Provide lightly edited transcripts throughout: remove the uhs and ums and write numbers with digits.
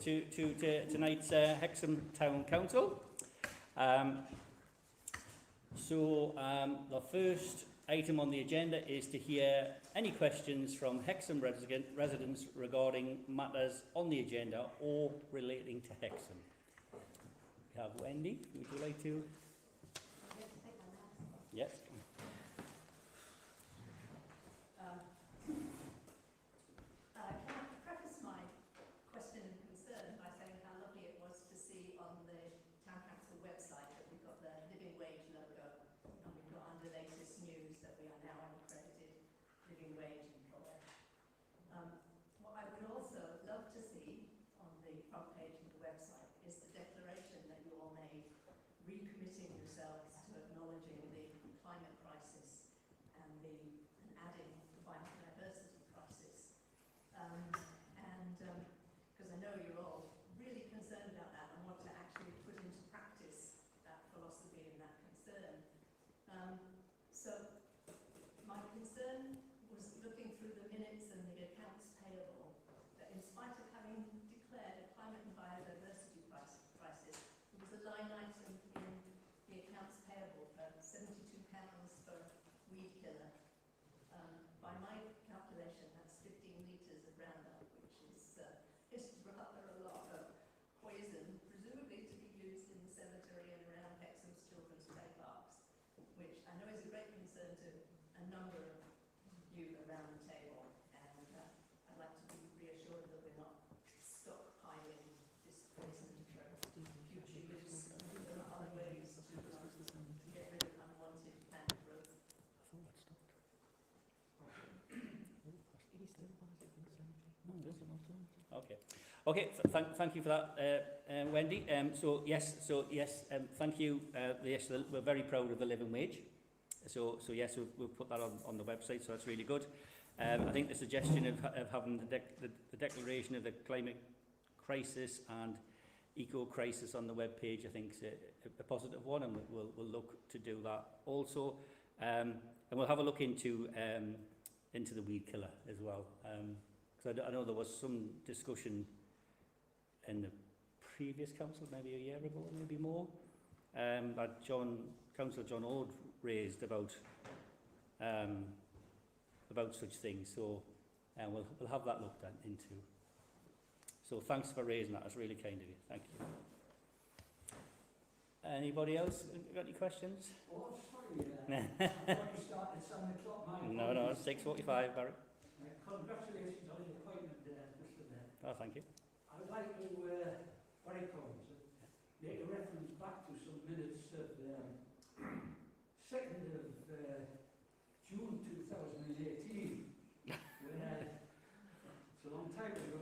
to tonight's Hexham Town Council. The first item on the agenda is to hear any questions from Hexham residents regarding matters on the agenda or relating to Hexham. We have Wendy. Would you like to? Yes. Okay, thank you for that, Wendy. Yes, thank you. Yes, we're very proud of the living wage. So yes, we'll put that on the website, so that's really good. I think the suggestion of having the declaration of the climate crisis and eco-crisis on the web page, I think, is a positive one, and we'll look to do that also. And we'll have a look into the weed killer as well. Because I know there was some discussion in the previous council, maybe a year ago, maybe more, that Councillor John Ord raised about such things. So we'll have that looked into. So thanks for raising that. That's really kind of you. Thank you. Anybody else got any questions? Oh, sorry. I thought you started at 7 o'clock. No, it's 6:45, Barry. Congratulations on the appointment, Mr. Mayor. Oh, thank you. I would like to, where it comes, make a reference back to some minutes of 2nd of June 2018, when it's a long time ago,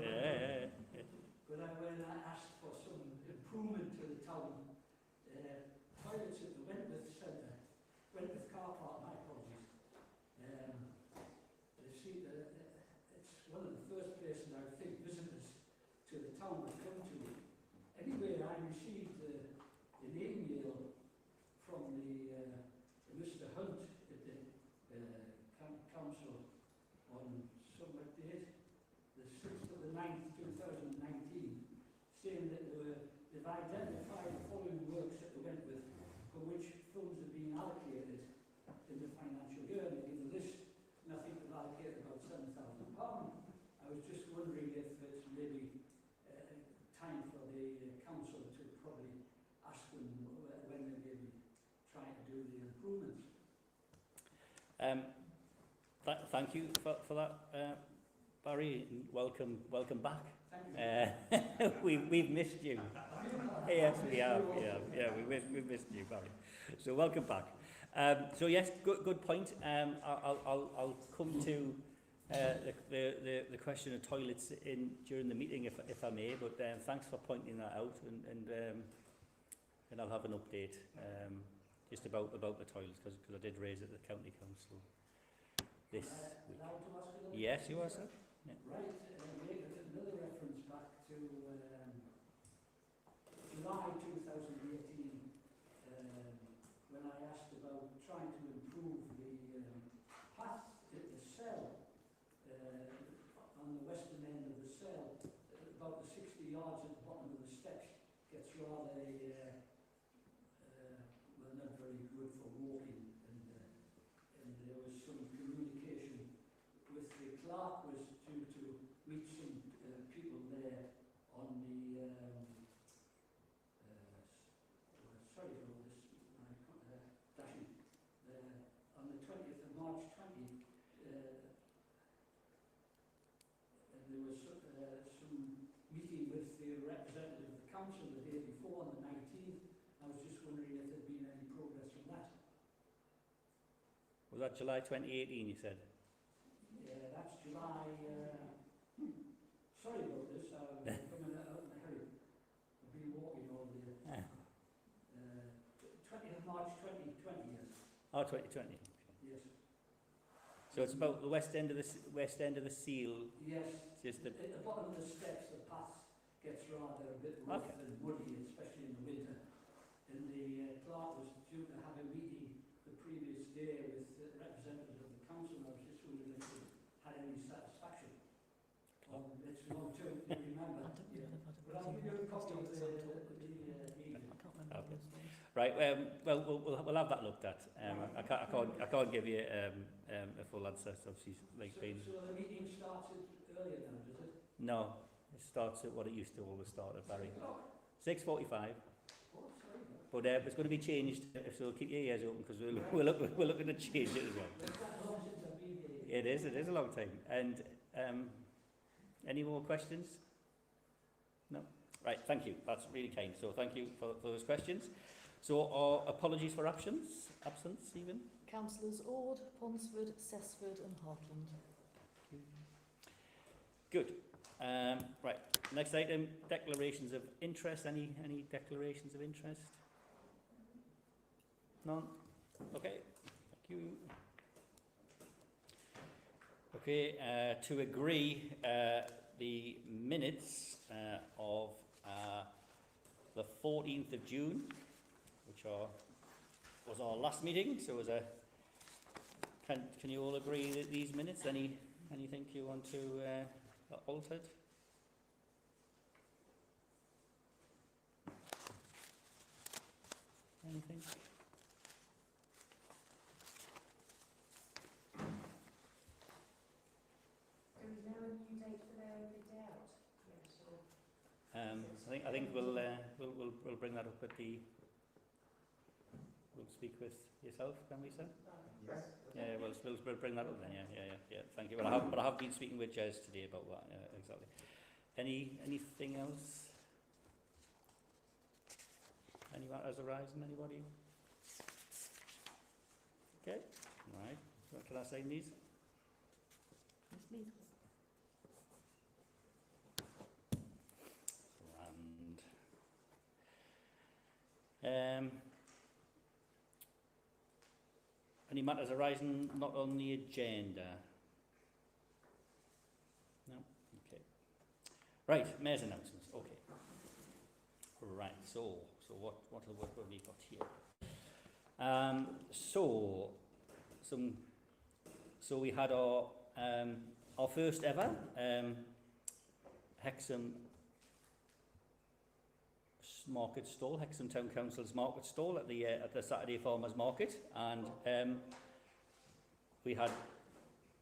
when I asked for some improvement to the town toilets at the Wentworth Centre, Wentworth car park, my apologies. It's one of the first places I think visitors to the town would come to. Anyway, I received an email from the Mr. Hunt at the council on some date, the 6th of the 9th, 2019, saying that they've identified the following works at the Wentworth for which funds are being allocated in the financial year. And they give a list, and I think they've allocated about £7,000. I was just wondering if it's maybe time for the council to probably ask them when they may be trying to do the improvements. Thank you for that, Barry, and welcome back. Thank you. We've missed you. Yes, we have. Yeah, we've missed you, Barry. So welcome back. So yes, good point. I'll come to the question of toilets during the meeting if I may. But thanks for pointing that out, and I'll have an update just about the toilets because I did raise it at the county council this week. Yes, you are, sir. Yeah. Right. Another reference back to July 2018, when I asked about trying to improve the path at the cell on the western end of the cell, about the 60 yards at the bottom of the steps gets rather, well, not very good for walking, and there was some communication with the clerk was due to meet some people there on the, sorry for all this, dashing, on the 20th of March 20, and there was some meeting with the representative of the council the day before, on the 19th. I was just wondering if there'd been any progress on that. Was that July 2018, you said? Yeah, that's July. Sorry about this. I'm coming out in a hurry. I've been walking all day. 20th of March 2020, yes. Oh, 2020. Yes. So it's about the west end of the seal. Yes. Just the At the bottom of the steps, the path gets rather a bit rough and muddy, especially in the winter. And the clerk was due to have a meeting the previous day with the representatives of the council. I was just wondering if they had any satisfaction. It's long term to remember. Yeah. But I'll give you a copy of the Okay. Right. Well, we'll have that looked at. I can't give you a full answer. So she's like so being. So the meeting started earlier now, does it? No, it starts at what it used to always start at, Barry. 6:45. Oh, sorry. But it's going to be changed. So keep your ears open because we're looking to change it as well. That's that long since I've been here. It is a long time. And any more questions? No? Right, thank you. That's really kind. So thank you for those questions. So our apologies for absence, even. Councillors Ord, Ponsford, Cessford and Hartland. Good. Right, next item, declarations of interest. Any declarations of interest? None? Okay, thank you. Okay, to agree the minutes of the 14th of June, which was our last meeting. So as can you all agree that these minutes? Anything you want to altered? Anything? Do we know a new date for their opening day out? Yes, or I think we'll bring that up at the. We'll speak with yourself, can we, sir? Yes. Yeah, we'll bring that up then. Yeah. Thank you. But I have been speaking with Jez today about that. Exactly. Anything else? Any matters arising? Anybody? Okay. Right. So can I sign these? Yes, please. And any matters arising not on the agenda? No? Okay. Right, mayor's announcements. Okay. Right, so what have we got here? So we had our first ever Hexham market stall, Hexham Town Council's market stall at the Saturday Farmers Market, and we had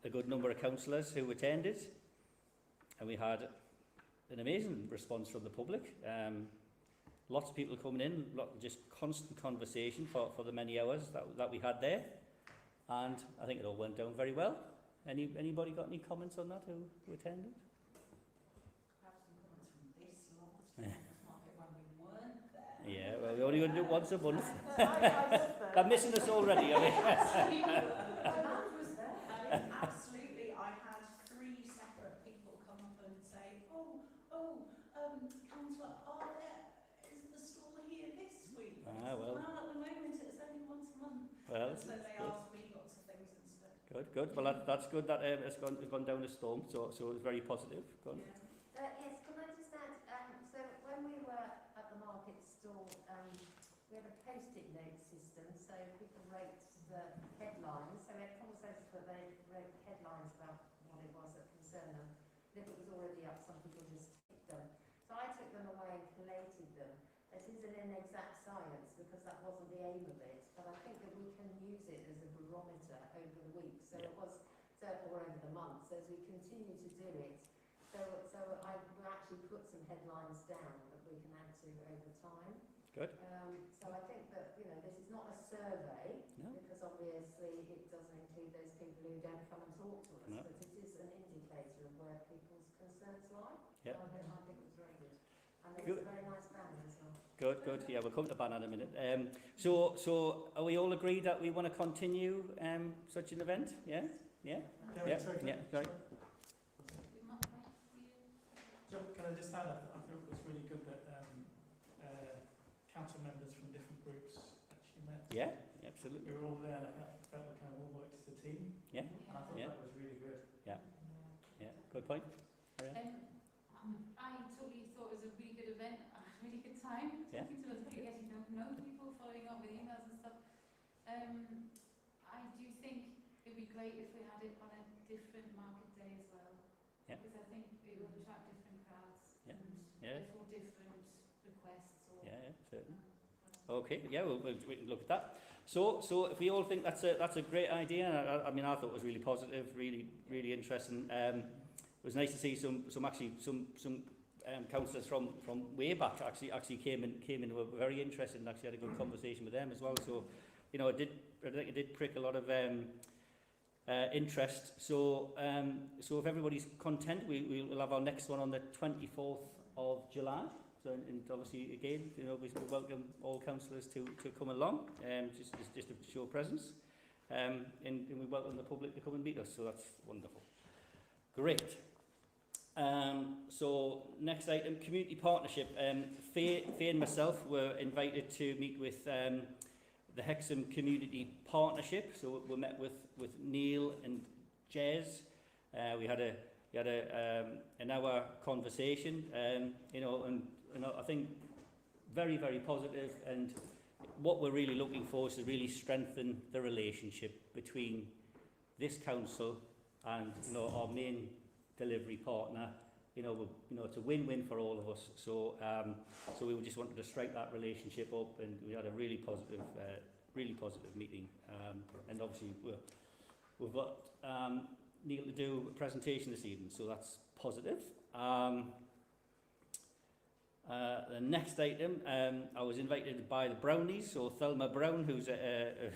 a good number of councillors who attended, and we had an amazing response from the public. Lots of people coming in, just constant conversation for the many hours that we had there, and I think it all went down very well. Anybody got any comments on that who attended? perhaps some comments from this last market when we weren't there. Yeah, well, we're only going to do it once a month. I They're missing us already, are they? Demand was there. Absolutely. I had 3 separate people come up and say, Councillor, is the stall here this week? Ah, well. Well, at the moment it's only once a month. Well, So they asked me lots of things instead. good. Well, that's good that it's gone down a storm, so it's very positive. Go on. Yeah. Yes, can I just add, so when we were at the market stall, we had a post-it note system, so people wrote the headlines, so we had conversations that they wrote headlines about what it was that concerned them. And if it was already up, some people just ticked them. So I took This isn't an exact science because that wasn't the aim of it, but I think that we can use it as a barometer over the week. So it was, or over the month. So as we continue to do it, I will actually put some headlines down that we can add to over time. Good. So I think that, you know, this is not a survey, No. because obviously it doesn't include those people who don't come and talk to us, No. but it is an indicator of where people's concerns lie. Yeah. I think it was very good. And Good. it's a very nice band as well. Good, good. Yeah, we'll come to ban in a minute. So are we all agreed that we want to continue such an event? Yeah? Yeah? Yeah, yeah, sorry. So can I just add, I thought it was really good that council members from different groups actually met. Yeah, absolutely. We were all there, and I felt we kind of all worked as a team. Yeah. And I thought Yeah. that was really good. Yeah, good point. I totally thought it was a really good event, a really good time. Yeah. Talking to other people, getting to know people, following up with emails and stuff. I do think it'd be great if we had it on a different market day as well. Yeah. Because I think it will attract different crowds Yeah. and Yeah. therefore different requests. Or, Yeah, certainly. Okay, yeah, we can look at that. So if we all think that's a great idea, I mean, I thought it was really positive, really interesting. It was nice to see some councillors from way back actually came in who were very interested and actually had a good conversation with them as well. So, you know, I think it did prick a lot of interest. So if everybody's content, we'll have our next one on the 24th of July. So, and obviously, again, you know, we welcome all councillors to come along, just to show presence, and we welcome the public to come and meet us. So that's wonderful. Great. So next item, community partnership. Faye and myself were invited to meet with the Hexham Community Partnership. So we met with Neil and Jez. We had an hour conversation. You know, and I think very positive. And what we're really looking for is to really strengthen the relationship between this council and, you know, our main delivery partner. You know, it's a win-win for all of us. So we just wanted to strike that relationship up, and we had a really positive meeting. And obviously we've got Neil to do a presentation this evening, so that's positive. The next item, I was invited by the Brownies, so Thelma Brown, who's a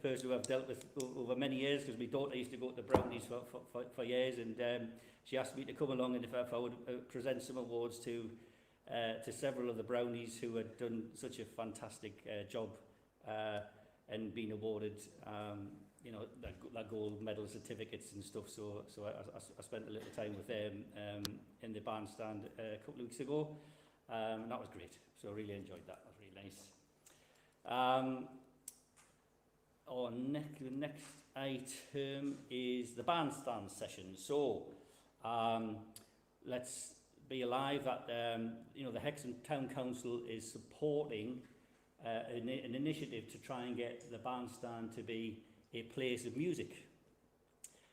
person who I've dealt with over many years, because my daughter used to go to the Brownies for years, and she asked me to come along and if I would present some awards to several of the Brownies who had done such a fantastic job and been awarded you know, their gold medal certificates and stuff. So I spent a little time with them in the bandstand a couple of weeks ago, and that was great. So I really enjoyed that. It was really nice. The next item is the bandstand session. So let's be alive that you know, the Hexham Town Council is supporting an initiative to try and get the bandstand to be a place of music.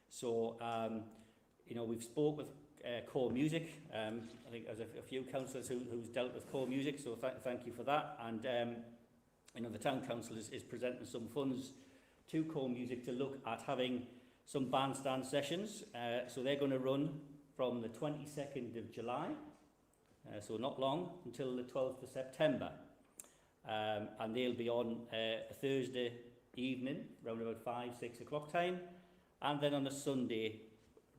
So you know, we've spoke with Core Music. I think there's a few councillors who's dealt with Core Music, so thank you for that. And you know, the Town Council is presenting some funds to Core Music to look at having some bandstand sessions. So they're going to run from the 22nd of July, so not long, until the 12th of September. And they'll be on a Thursday evening, around about 5-6 o'clock time, and then on a Sunday,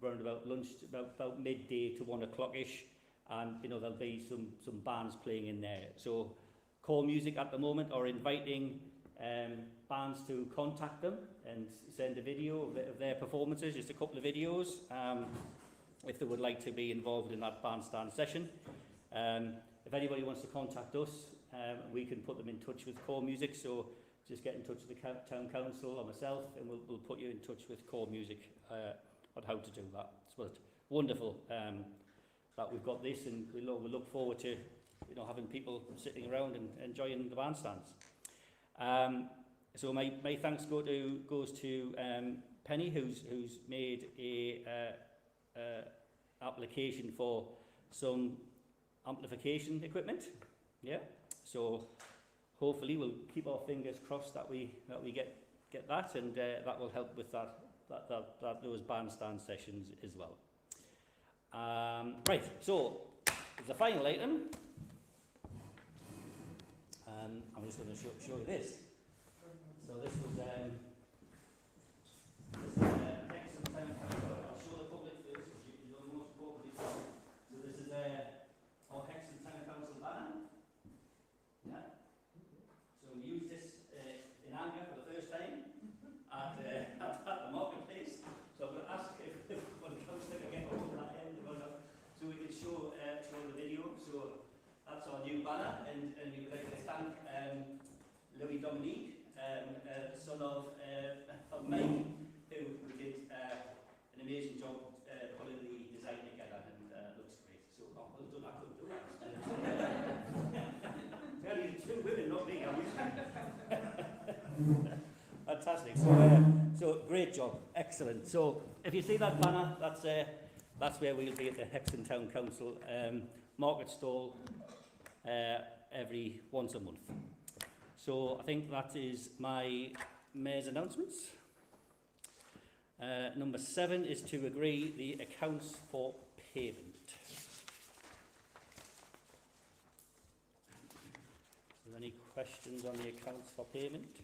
around about lunch, about midday to 1 o'clock-ish, and you know, there'll be some bands playing in there. So Core Music at the moment are inviting bands to contact them and send a video of their performances, just a couple of videos, if they would like to be involved in that bandstand session. If anybody wants to contact us, we can put them in touch with Core Music. So just get in touch with the Town Council or myself, and we'll put you in touch with Core Music on how to do that. So it's wonderful that we've got this, and we look forward to, you know, having people sitting around and enjoying the bandstands. So my thanks goes to Penny, who's made a application for some amplification equipment. Yeah, so hopefully we'll keep our fingers crossed that we get that, and that will help with those bandstand sessions as well. Right, so the final item. I'm just going to show you this. So this was Hexham Town Council. I'll show the public first, because you know the most important bit. So this is our Hexham Town Council banner. Yeah. So we used this in anger for the first time at the marketplace. So I'm going to ask if one councillor can get over that end, so we can show the video. So that's our new banner, and we would like to thank Louis Dominique, son of Mike, who did an amazing job pulling the design together, and looks great. So well done, I couldn't do that. Only two women, not me. Fantastic. So great job, excellent. So if you see that banner, that's where we'll be at the Hexham Town Council market stall every once a month. So I think that is my mayor's announcements. Number 7 is to agree the accounts for payment. Are there any questions on the accounts for payment?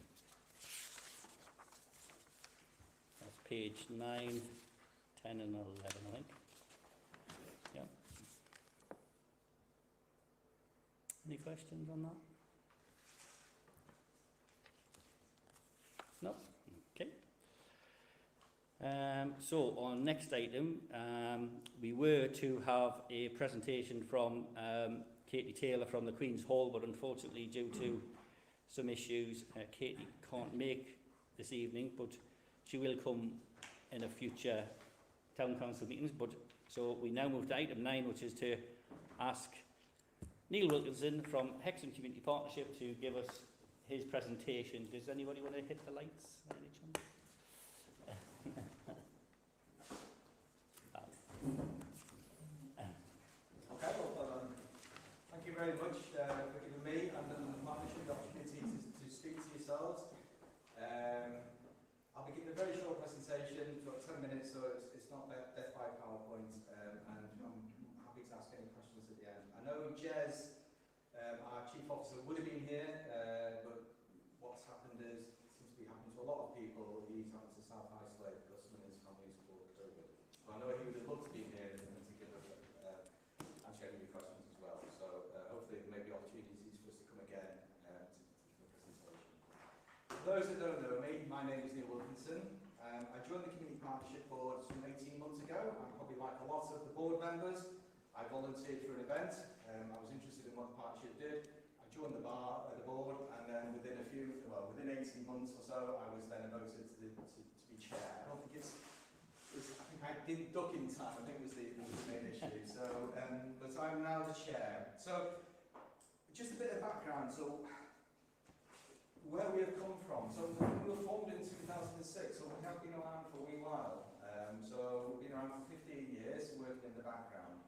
That's page 9, 10 and 11, I think. Yeah. Any questions on that? No? Okay. So on next item, we were to have a presentation from Katie Taylor from the Queen's Hall, but unfortunately due to some issues, Katie can't make this evening, but she will come in a future Town Council meetings. So we now move to item 9, which is to ask Neil Wilkinson from Hexham Community Partnership to give us his presentation. Does anybody want to hit the lights? Any chance? Okay, well, thank you very much for giving me and the partnership the opportunity to speak to yourselves. I'll be giving a very short presentation, for 10 minutes, so it's not death by PowerPoint, and I'm happy to ask any questions at the end. I know Jez, our Chief Officer, would have been here, but what's happened is, seems to be happening to a lot of people, he's having to self-isolate because some of his family's caught COVID. So I know he would have loved to be here and to give us answer any of your questions as well. So hopefully there may be opportunities for us to come again to the presentation. For those that don't know me, my name is Neil Wilkinson. I joined the Community Partnership Board some 18 months ago. I'm probably like a lot of the board members. I volunteered for an event. I was interested in what the partnership did. I joined the board, and then within 18 months or so, I was then voted to be chair. I don't think I think I didn't duck in time. I think it was the main issue. So, but I'm now the chair. So, just a bit of background. So, where we have come from. So, we were formed in 2006, so we have been around for a wee while. So, we've been around for 15 years, working in the background.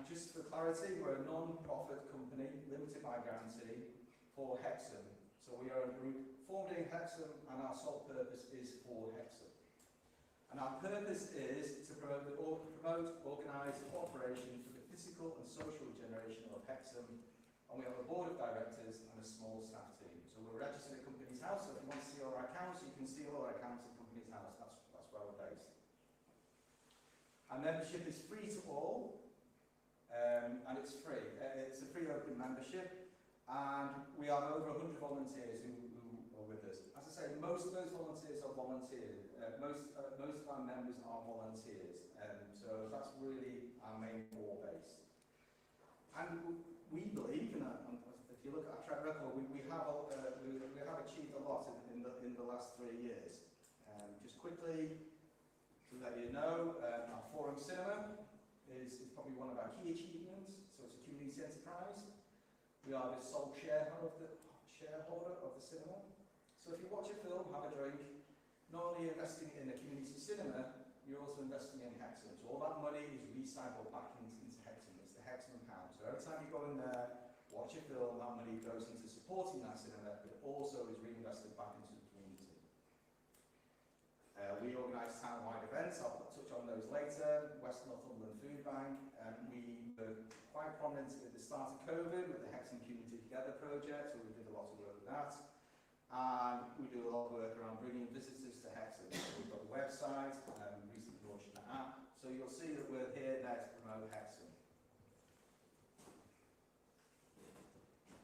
Just for clarity, we're a non-profit company, limited by guarantee, for Hexham. So we are a group formed in Hexham, and our sole purpose is for Hexham. And our purpose is to promote, organise cooperation for the physical and social generation of Hexham. And we have a board of directors and a small staff team. So we're registered at Companies House, so if you want to see all our accounts, you can see all our accounts at Companies House. That's where we're based. Our membership is free to all. And it's free. It's a free open membership, and we have over 100 volunteers who are with us. As I say, most of those volunteers are volunteers. Most of our members are volunteers, so that's really our main core base. And we believe, and if you look at our track record, we have achieved a lot in the last 3 years. Just quickly to let you know, our Forum Cinema is probably one of our key achievements. So it's a community enterprise. We are the sole shareholder of the cinema. So if you watch a film, have a drink, not only investing in a community cinema, you're also investing in Hexham. So all that money is recycled back into Hexham. It's the Hexham pound. So feel that money goes into supporting that cinema, but it also is reinvested back into the community. We organise town-wide events, I'll touch on those later. West Northumberland Food Bank. We were quite prominent at the start of COVID with the Hexham Community Together project, so we did a lot of work with that. And we do a lot of work around bringing visitors to Hexham. So we've got a website, recently launched an app, so you'll see that we're here there to promote Hexham.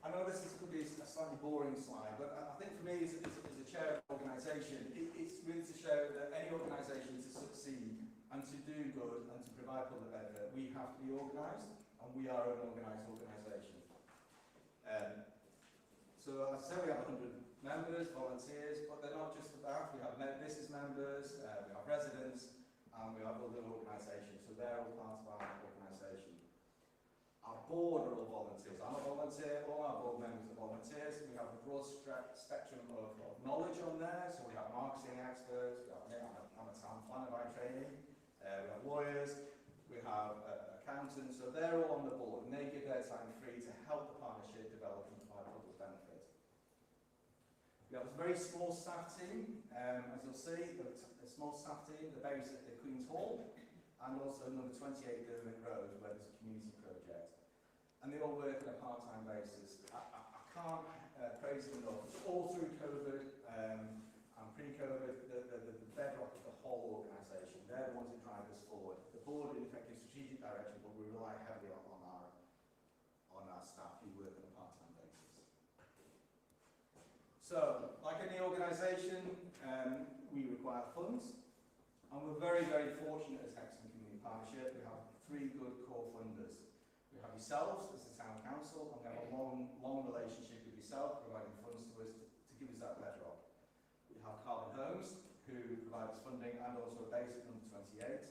I know this could be a slightly boring slide, but I think for me as a chair of an organisation, it's really to show that any organisation to succeed and to do good and to provide public benefit, we have to be organised, and we are an organised organisation. So as I said, we have 100 members, volunteers, but they're not just that. We have business members, we have residents, and we have other organisations, so they're all part of our organisation. Our board are all volunteers. I'm a volunteer, all our board members are volunteers. We have a broad spectrum of knowledge on there, so we have marketing experts, I'm a town planner by training, we have lawyers, we have accountants, so they're all on the board, and they give their time free to help the partnership develop and provide public benefit. We have a very small staff team, as you'll see, a small staff team, they're based at the Queen's Hall, and also number 28 Derwent Road, where there's a community project. And they all work on a part-time basis. I can't praise them enough. All through COVID and pre-COVID, the bedrock of the whole organisation. They're the ones who drive us forward. The board, in effect, gives strategic direction, but we rely heavily on our staff who work on a part-time basis. So, like any organisation, we require funds, and we're very, very fortunate as Hexham Community Partnership. We have 3 good core funders. We have yourselves as the Town Council, and we have a long relationship with yourself, providing funds to us to give us that bedrock. We have Carlin Homes, who provide us funding, and also a base at number 28.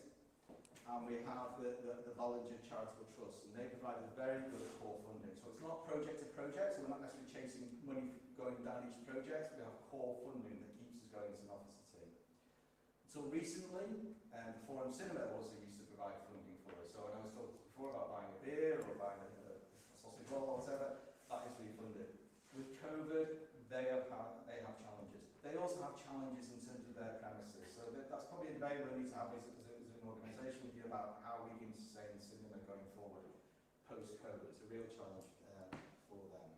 And we have the Volunteer Charitable Trust, and they provide us very good core funding. So it's not project to project, so we're not necessarily chasing money going down each project. We have core funding that keeps us going as an officer team. Until recently, the Forum Cinema also used to provide funding for us. So when I was talking before about buying a beer or buying a sausage roll or whatever, that is refunded. With COVID, they have challenges. They also have challenges in terms of their premises. So that's probably a debate we need to have as an organisation with you about how we can sustain cinema going forward post-COVID. It's a real challenge for them.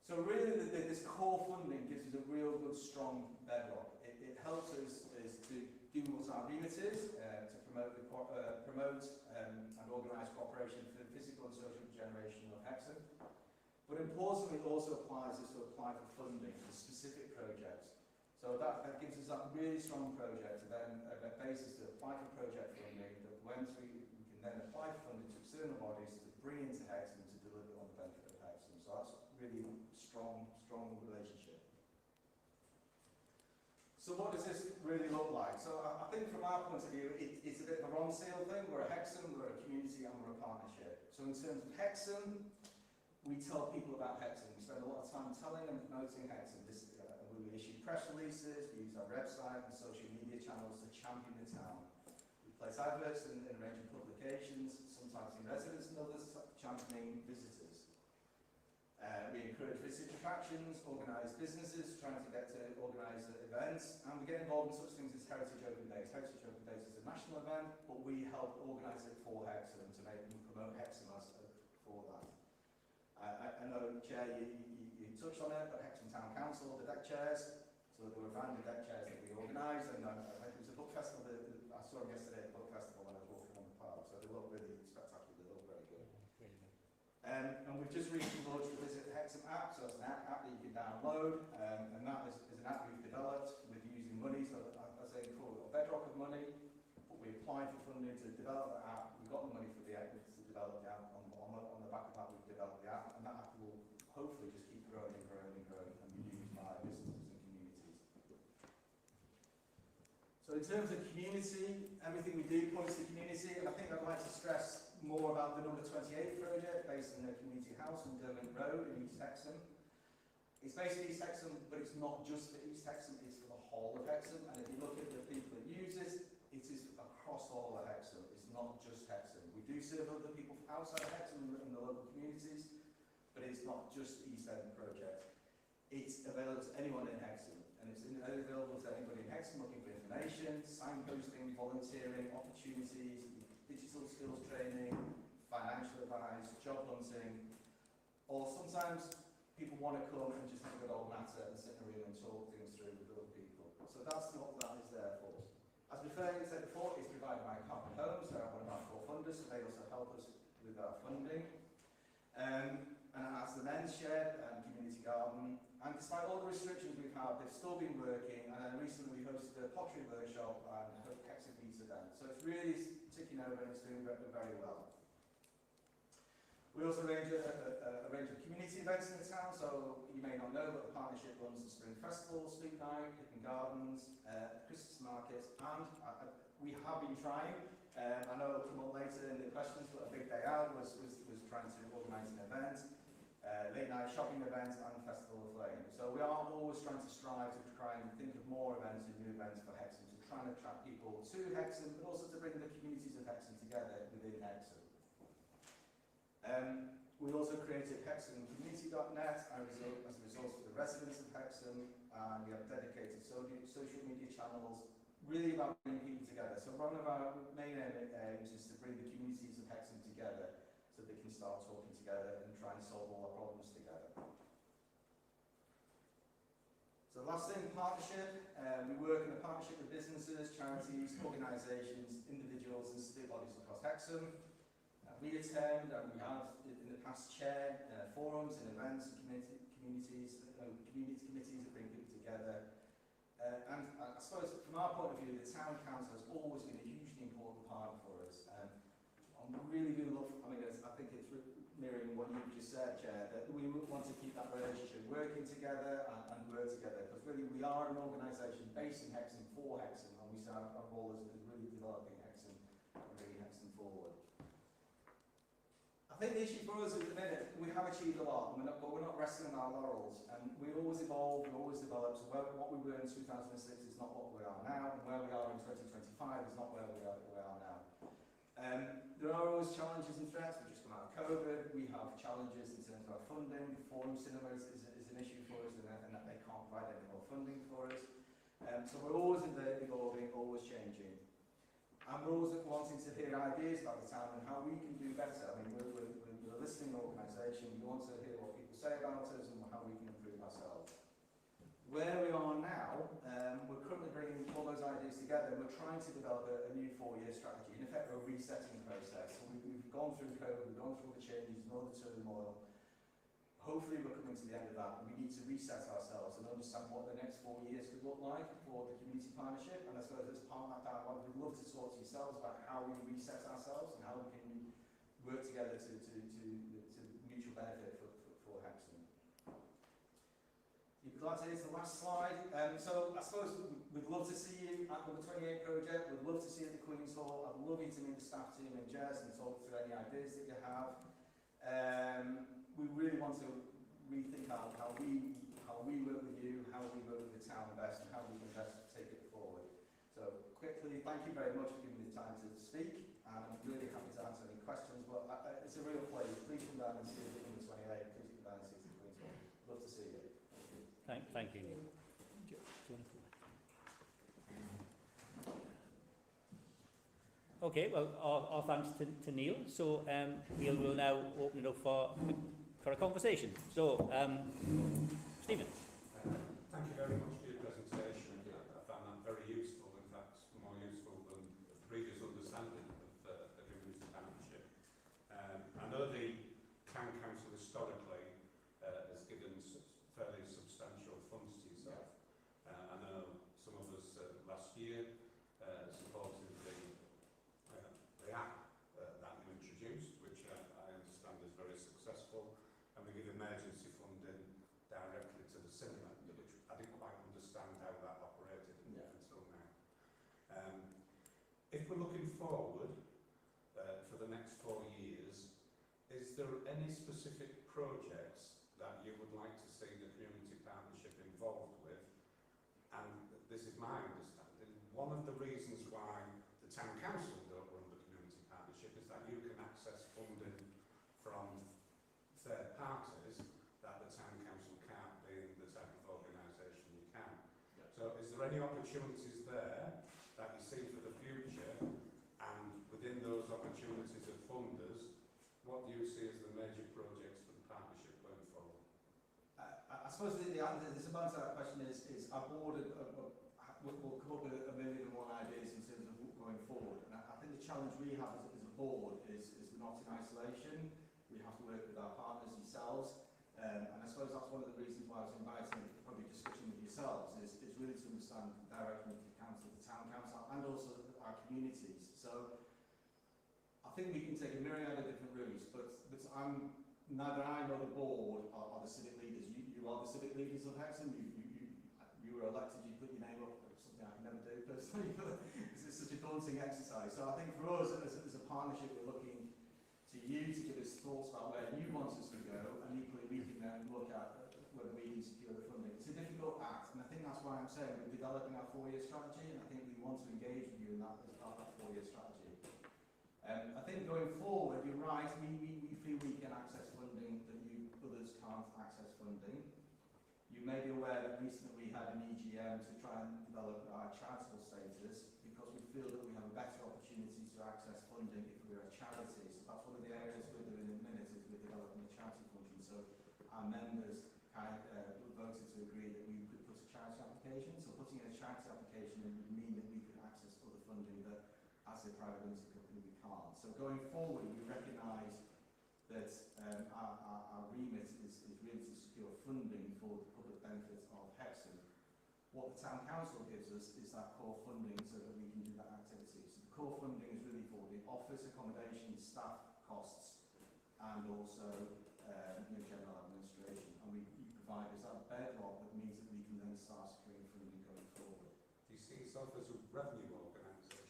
So really, this core funding gives us a real good, strong bedrock. It helps us to do what our remit is, to promote and organise cooperation for the physical and social regeneration of Hexham. But importantly, it also applies us to apply for funding for specific projects. So that gives us that really strong project, and then a basis to apply for project funding, that once we can then apply for funding to external bodies to bring into Hexham to deliver on the benefit of Hexham. So that's really strong relationship. So what does this really look like? So I think from our point of view, it's a bit of a wrong seal thing. We're a Hexham, we're a community, and we're a partnership. So in terms of Hexham, we tell people about Hexham. We spend a lot of time telling and promoting Hexham. We issue press releases, we use our website and social media channels to champion the town. We place adverts in a range of publications, sometimes in residents and others, championing visitors. We encourage visitor attractions, organise businesses trying to get to organise events, and we get involved in such things as Heritage Open Days. Heritage Open Days is a national event, but we help organise it for Hexham to make and promote Hexham for that. I know, Chair, you touched on it, but Hexham Town Council, the deck chairs, so there were random deck chairs that we organised, and I think it was a book festival that I saw them yesterday at the book festival when I was walking on the park, so they look really spectacular, they look very good. And we've just recently launched the Visit Hexham app, so it's an app that you can download, and that is an app we've developed with using money, so as I say before, we've got a bedrock of money, but we applied for funding to develop the app, we got the money for the app to develop the app, on the back of that we've developed the app, and that app will hopefully just keep growing and growing and growing and be used by businesses and communities. So in terms of community, everything we do points to community, and I think I'd like to stress more about the number 28 project based in the community house on Derwent Road in East Hexham. It's based in East Hexham, but it's not just for East Hexham, it's for the whole of Hexham, and if you look at the people that use it, it is across all of Hexham, it's not just Hexham. We do serve other people outside of Hexham in the local communities, but is not just East End project. It's available to anyone in Hexham, and it's available to anybody in Hexham looking for information, signposting, volunteering, opportunities, digital skills training, financial advice, job hunting, or sometimes people want to come and just have a good old natter and sit in a room and talk things through with other people. So that's what that is there for. As we said before, it's provided by Carpet Homes, they're one of our core funders, so they also help us with our funding. And as the men's shed and community garden, and despite all the restrictions we've had, they've still been working, and then recently we hosted a pottery workshop and a Hexhamtv event. So it's really ticking over and it's doing very well. We also arrange a range of community events in the town, so you may not know, but the partnership runs the Spring Festival, Speak Night, Picking Gardens, Christmas markets, and we have been trying, I know it'll come up later in the questions, but a big day out was trying to organise an event, late night shopping event and Festival of Flame. So we are always trying to strive to try and think of more events and new events for Hexham, to try and attract people to Hexham, but also to bring the communities of Hexham together within Hexham. We also created hexhamcommunity.net as a resource for the residents of Hexham, and we have dedicated social media channels, really about bringing people together. So one of our main aims is to bring the communities of Hexham together so they can start talking together and try and solve all our problems together. So last thing, partnership. We work in a partnership with businesses, charities, organisations, individuals and civic bodies across Hexham. We attend and we have in the past chaired forums and events and community committees that bring people together. And I suppose from our point of view, the town council has always been a hugely important part for us. I'm really going to look, I mean, I think it's mirroring what you've just said, Chair, that we want to keep that relationship working together and work together, because really we are an organisation based in Hexham for Hexham, and we see our role as really developing Hexham and bringing Hexham forward. I think the issue for us at the minute, we have achieved a lot, but we're not resting on our laurels, and we always evolve, we always develop, so what we were in 2006 is not what we are now, and where we are in 2025 is not where we are now. There are always challenges and threats. We've just come out of COVID, we have challenges in terms of our funding. Forum cinema is an issue for us, and that they can't provide any more funding for us. So we're always evolving, always changing. And we're always wanting to hear ideas about the town and how we can do better. I mean, we're a listening organisation. We want to hear what people say about us and how we can improve ourselves. Where we are now, we're currently bringing all those ideas together. We're trying to develop a new 4-year strategy, in effect a resetting process. So we've gone through COVID, we've gone through all the changes and all the turmoil. Hopefully we're coming to the end of that, and we need to reset ourselves and understand what the next 4 years could look like for the community partnership. And I suppose as part of that dialogue, we'd love to talk to yourselves about how we reset ourselves and how we can work together to mutual benefit for Hexham. You're glad to hear the last slide. So I suppose we'd love to see you at the 28 project. We'd love to see you at the Queen's Hall. I'd love you to meet the staff team and Jez and talk through any ideas that you have. We really want to rethink how we work with you, how we work with the town best, and how we can best take it forward. So quickly, thank you very much for giving me the time to speak, and I'm really happy to answer any questions, but it's a real pleasure. Please come down and see us at the 28, please come down and see us at Queen's Hall. Love to see you. Thank you, Neil. Okay, well, our thanks to Neil. So we'll now open it up for a conversation. So, Stephen. Thank you very much for your presentation. I found that very useful, in fact more useful than the previous understanding of the community partnership. I know the Town Council historically has given fairly substantial funds to yourself. I know some of us last year supported the app that you introduced, which I understand is very successful, and we give emergency funding directly to the cinema, which I didn't quite understand how that operated until now. If we're looking forward for the next 4 years, is there any specific projects that you would like to see the community partnership involved with? And this is my understanding, one of the reasons why the Town Council don't run the community partnership is that you can access funding from third parties any opportunities there that you see for the future, and within those opportunities of funders, what do you see as the major projects for the partnership going forward? I suppose the answer to that question is our board will come up with a million and one ideas in terms of going forward. And I think the challenge we have as a board is we're not in isolation. We have to work with our partners, yourselves. And I suppose that's one of the reasons why I was inviting probably discussion with yourselves is really to understand the direction of the council, the town council, and also our communities. So I think we can take a myriad of different routes, but neither I nor the board are the civic leaders. You are the civic leaders of Hexham. You were elected, you put your name up, something I can never do personally, but it's such a daunting exercise. So I think for us as a partnership, we're looking to you to give us thoughts about where you want us to go, and equally we can then look at whether we can secure the funding. It's a difficult act, and I think that's why I'm saying we're developing our 4-year strategy, and I think we want to engage with you in that as part of that 4-year strategy. I think going forward, you're right, we feel we can access funding that others can't access funding. You may be aware that recently we had an EGM to try and develop our charitable status, because we feel that we have a better opportunity to access funding if we're a charity. So that's one of the areas we're doing in a minute, is we're developing a charity function. So our members voted to agree that we could put a charity application. So putting in a charity application would mean that we could access other funding that, as a private limited company, we can't. So going forward, we recognise that our remit is really to secure funding for the public benefit of Hexham. What the town council gives us is that core funding so that we can do that activity. So the core funding is really for the office, accommodation, staff costs, and also general administration. And you provide us that bedrock that means that we can then start securing funding going forward. Do you see yourself as a revenue organisation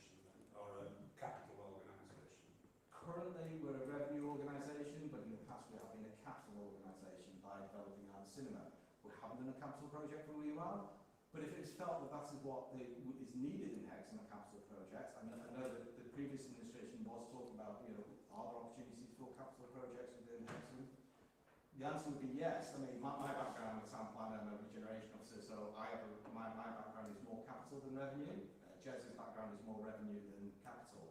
or a capital organisation? Currently, we're a revenue organisation, but in the past we have been a capital organisation by developing our cinema. We haven't done a capital project for a wee while, but if it's felt that that is what is needed in Hexham, a capital project, and I know that the previous administration was talking about, are there opportunities for capital projects within Hexham? The answer would be yes. I mean, my background, I'm a town planner and a regeneration officer, so my background is more capital than revenue. Jez's background is more revenue than capital.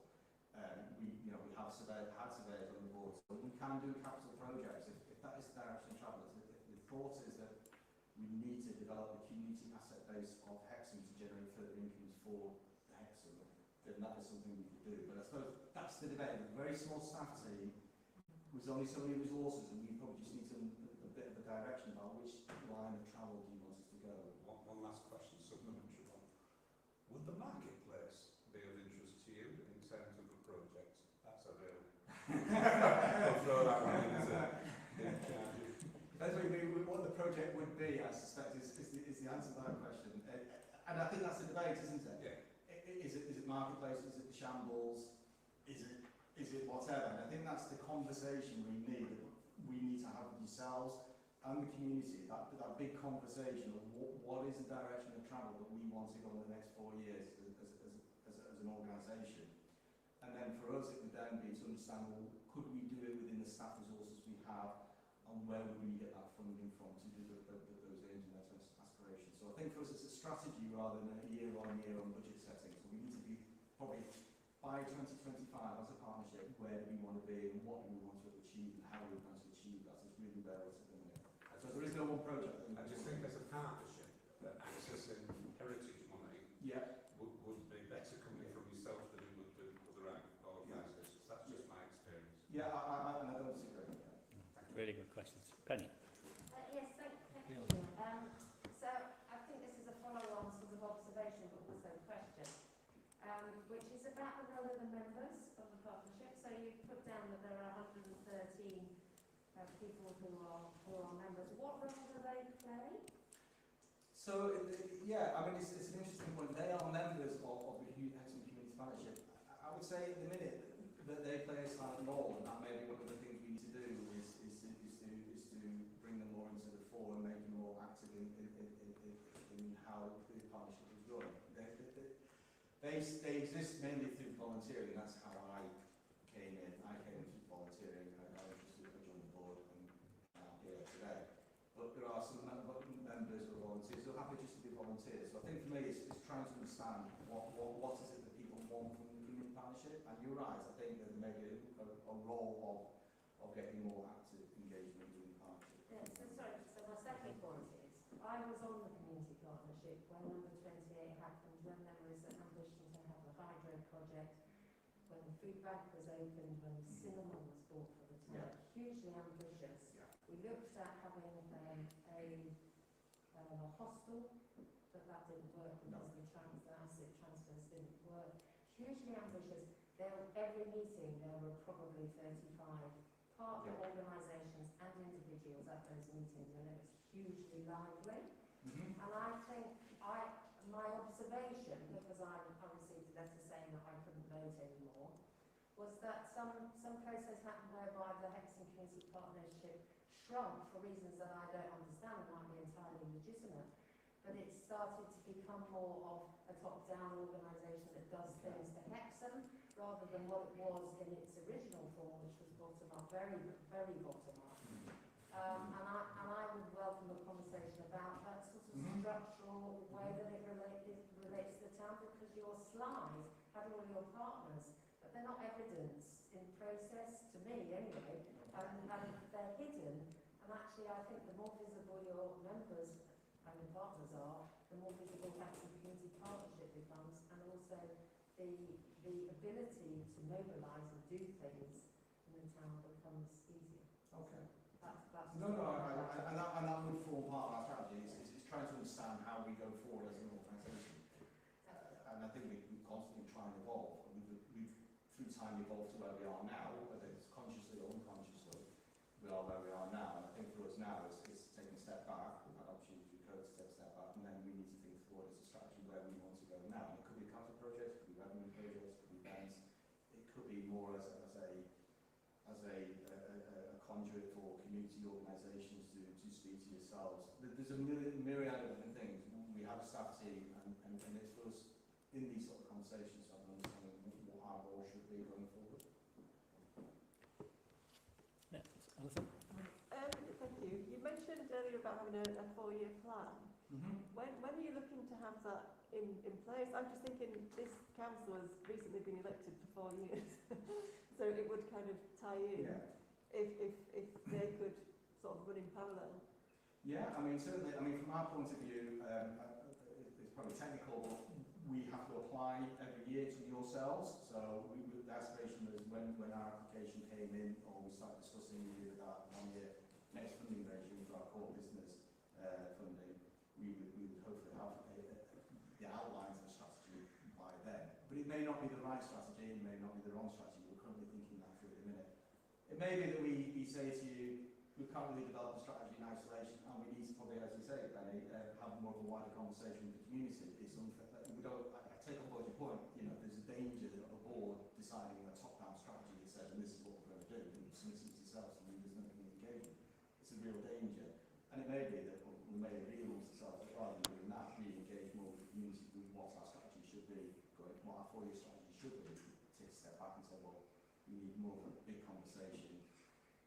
We have had surveyors on the board, so we can do capital projects if that is the direction of travel. The thought is that we need to develop the community asset base of Hexham to generate further incomes for Hexham. Then that is something we could do. But I suppose that's the debate. With a very small staff team, with only so many resources, and we probably just need a bit of a direction about which line of travel do you want us to go. One last question, supplementary one. Would the marketplace be of interest to you in terms of the project? That's a real... I'll throw that one in as a charge. That's what the project would be, I suspect, is the answer to that question. And I think that's the debate, isn't it? Yeah. Is it marketplace? Is it the shambles? Is it whatever? And I think that's the conversation we need to have with yourselves and the community. That big conversation of what is the direction of travel that we want to go in the next 4 years as an organisation. And then for us, it would then be to understand, well, could we do it within the staff resources we have, and where would we get that funding from to do those aims and those aspirations. So I think for us it's a strategy rather than a year-on-year budget setting. So we need to be probably by 2025 as a partnership, where do we want to be and what do we want to achieve and how we want to achieve that is really where it's at the minute. So there is no one project. I just think as a partnership that accessing heritage money would be better coming from yourself than it would do other organisations. That's just my experience. Yeah, I don't disagree. Really good questions. Penny? Yes, thank you. So I think this is a follow-on sort of observation, but also question, which is about the role of the members of the partnership. So you've put down that there are 113 people who are members. What role do they play? So, yeah, I mean, it's an interesting point. They are members of the Hexham Community Partnership. I would say at the minute that they play a slight role, and that may be one of the things we need to do is to bring them more into the fore and make them more active in how the partnership is run. They exist mainly through volunteering. That's how I came in. I came in through volunteering, and I joined the board and I'm here today. But there are some members who are volunteers who are happy just to be volunteers. So I think for me it's understand what is it that people want from the community partnership. And you're right, I think that there may be a role of getting more active engagement in the partnership. Yeah, so sorry, so my second point is, I was on the community partnership when number 28 happened, when there was an ambition to have a hydro project, when the food bank was opened, when the cinema was bought for the town, hugely ambitious. Yeah. We looked at having a hostel, but that didn't work because the asset transfers didn't work. Hugely ambitious. Every meeting there were probably 35 partner organisations and individuals at those meetings, and it was hugely lively. And I think my observation, because I received a letter saying that I couldn't vote anymore, was that some process happened whereby the Hexham Community Partnership shrunk for reasons that I don't understand, might be entirely legitimate, but it started to become more of a top-down organisation that does things to Hexham, rather than what it was in its original form, which was bottom-up, very, very bottom-up. And I would welcome a conversation about that sort of structural way that it relates to the town, because your slide had all your partners, but they're not evidenced in process, to me anyway, and they're hidden. And actually, I think the more visible your members and the partners are, the more visible Hexham Community Partnership becomes, and also the ability to mobilise and do things in the town becomes easier. Okay. That's No, and that would form part of our strategy. It's trying to understand how we go forward as an organisation. And I think we constantly try and evolve. We've through time evolved to where we are now, whether it's consciously or unconsciously, we are where we are now. And I think for us now, it's taking a step back. We've had opportunity to take a step back, and then we need to think forward as a strategy where we want to go now. And it could be a council project, it could be revenue projects, it could be events. It could be more as a conduit for community organisations to speak to yourselves. There's a myriad of different things. We have a staff team, and it's for us in these sort of conversations to have an understanding of what our role should be going forward. Yeah, Alison? Thank you. You mentioned earlier about having a 4-year plan. When are you looking to have that in place? I'm just thinking this council has recently been elected for 4 years, so it would kind of tie in if they could sort of run in parallel. Yeah, I mean certainly. I mean from our point of view, it's probably technical, but we have to apply every year to yourselves. So the aspiration was when our application came in, or we started discussing with you about 1 year next funding regime for our core business funding, we would hopefully have the outlines of the strategy by then. But it may not be the right strategy, it may not be the wrong strategy. We're currently thinking that through at the minute. It may be that we say to you, we can't really develop a strategy in isolation, and we need to probably, as you say, Benny, have more of a wider conversation with the community. It's unfair. We don't. I take on board your point. You know, there's a danger that a board deciding a top-down strategy that says, and this is what we're going to do, and submits it to yourselves, and there's no engagement. It's a real danger. And it may be that we may agree amongst ourselves that rather than doing that, we engage more with the community with what our strategy should be, what our 4-year strategy should be. Take a step back and say, well, we need more of a big conversation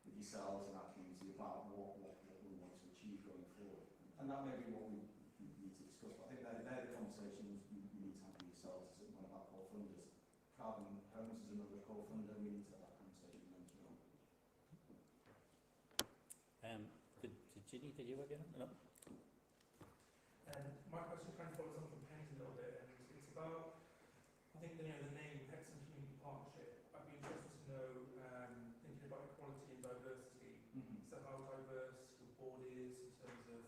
with yourselves and our community about what we want to achieve going forward. And that may be what we need to discuss. But I think they're the conversations we need to have with yourselves as one of our core funders. Carbon Homes is another core funder, we need to have that conversation with them as well. Ginny, did you work it out? No. My question kind of follows on from Penny's a little bit, and it's about, I think, the name Hexham Community Partnership. I'd be interested to know, thinking about equality and diversity, so how diverse your board is in terms of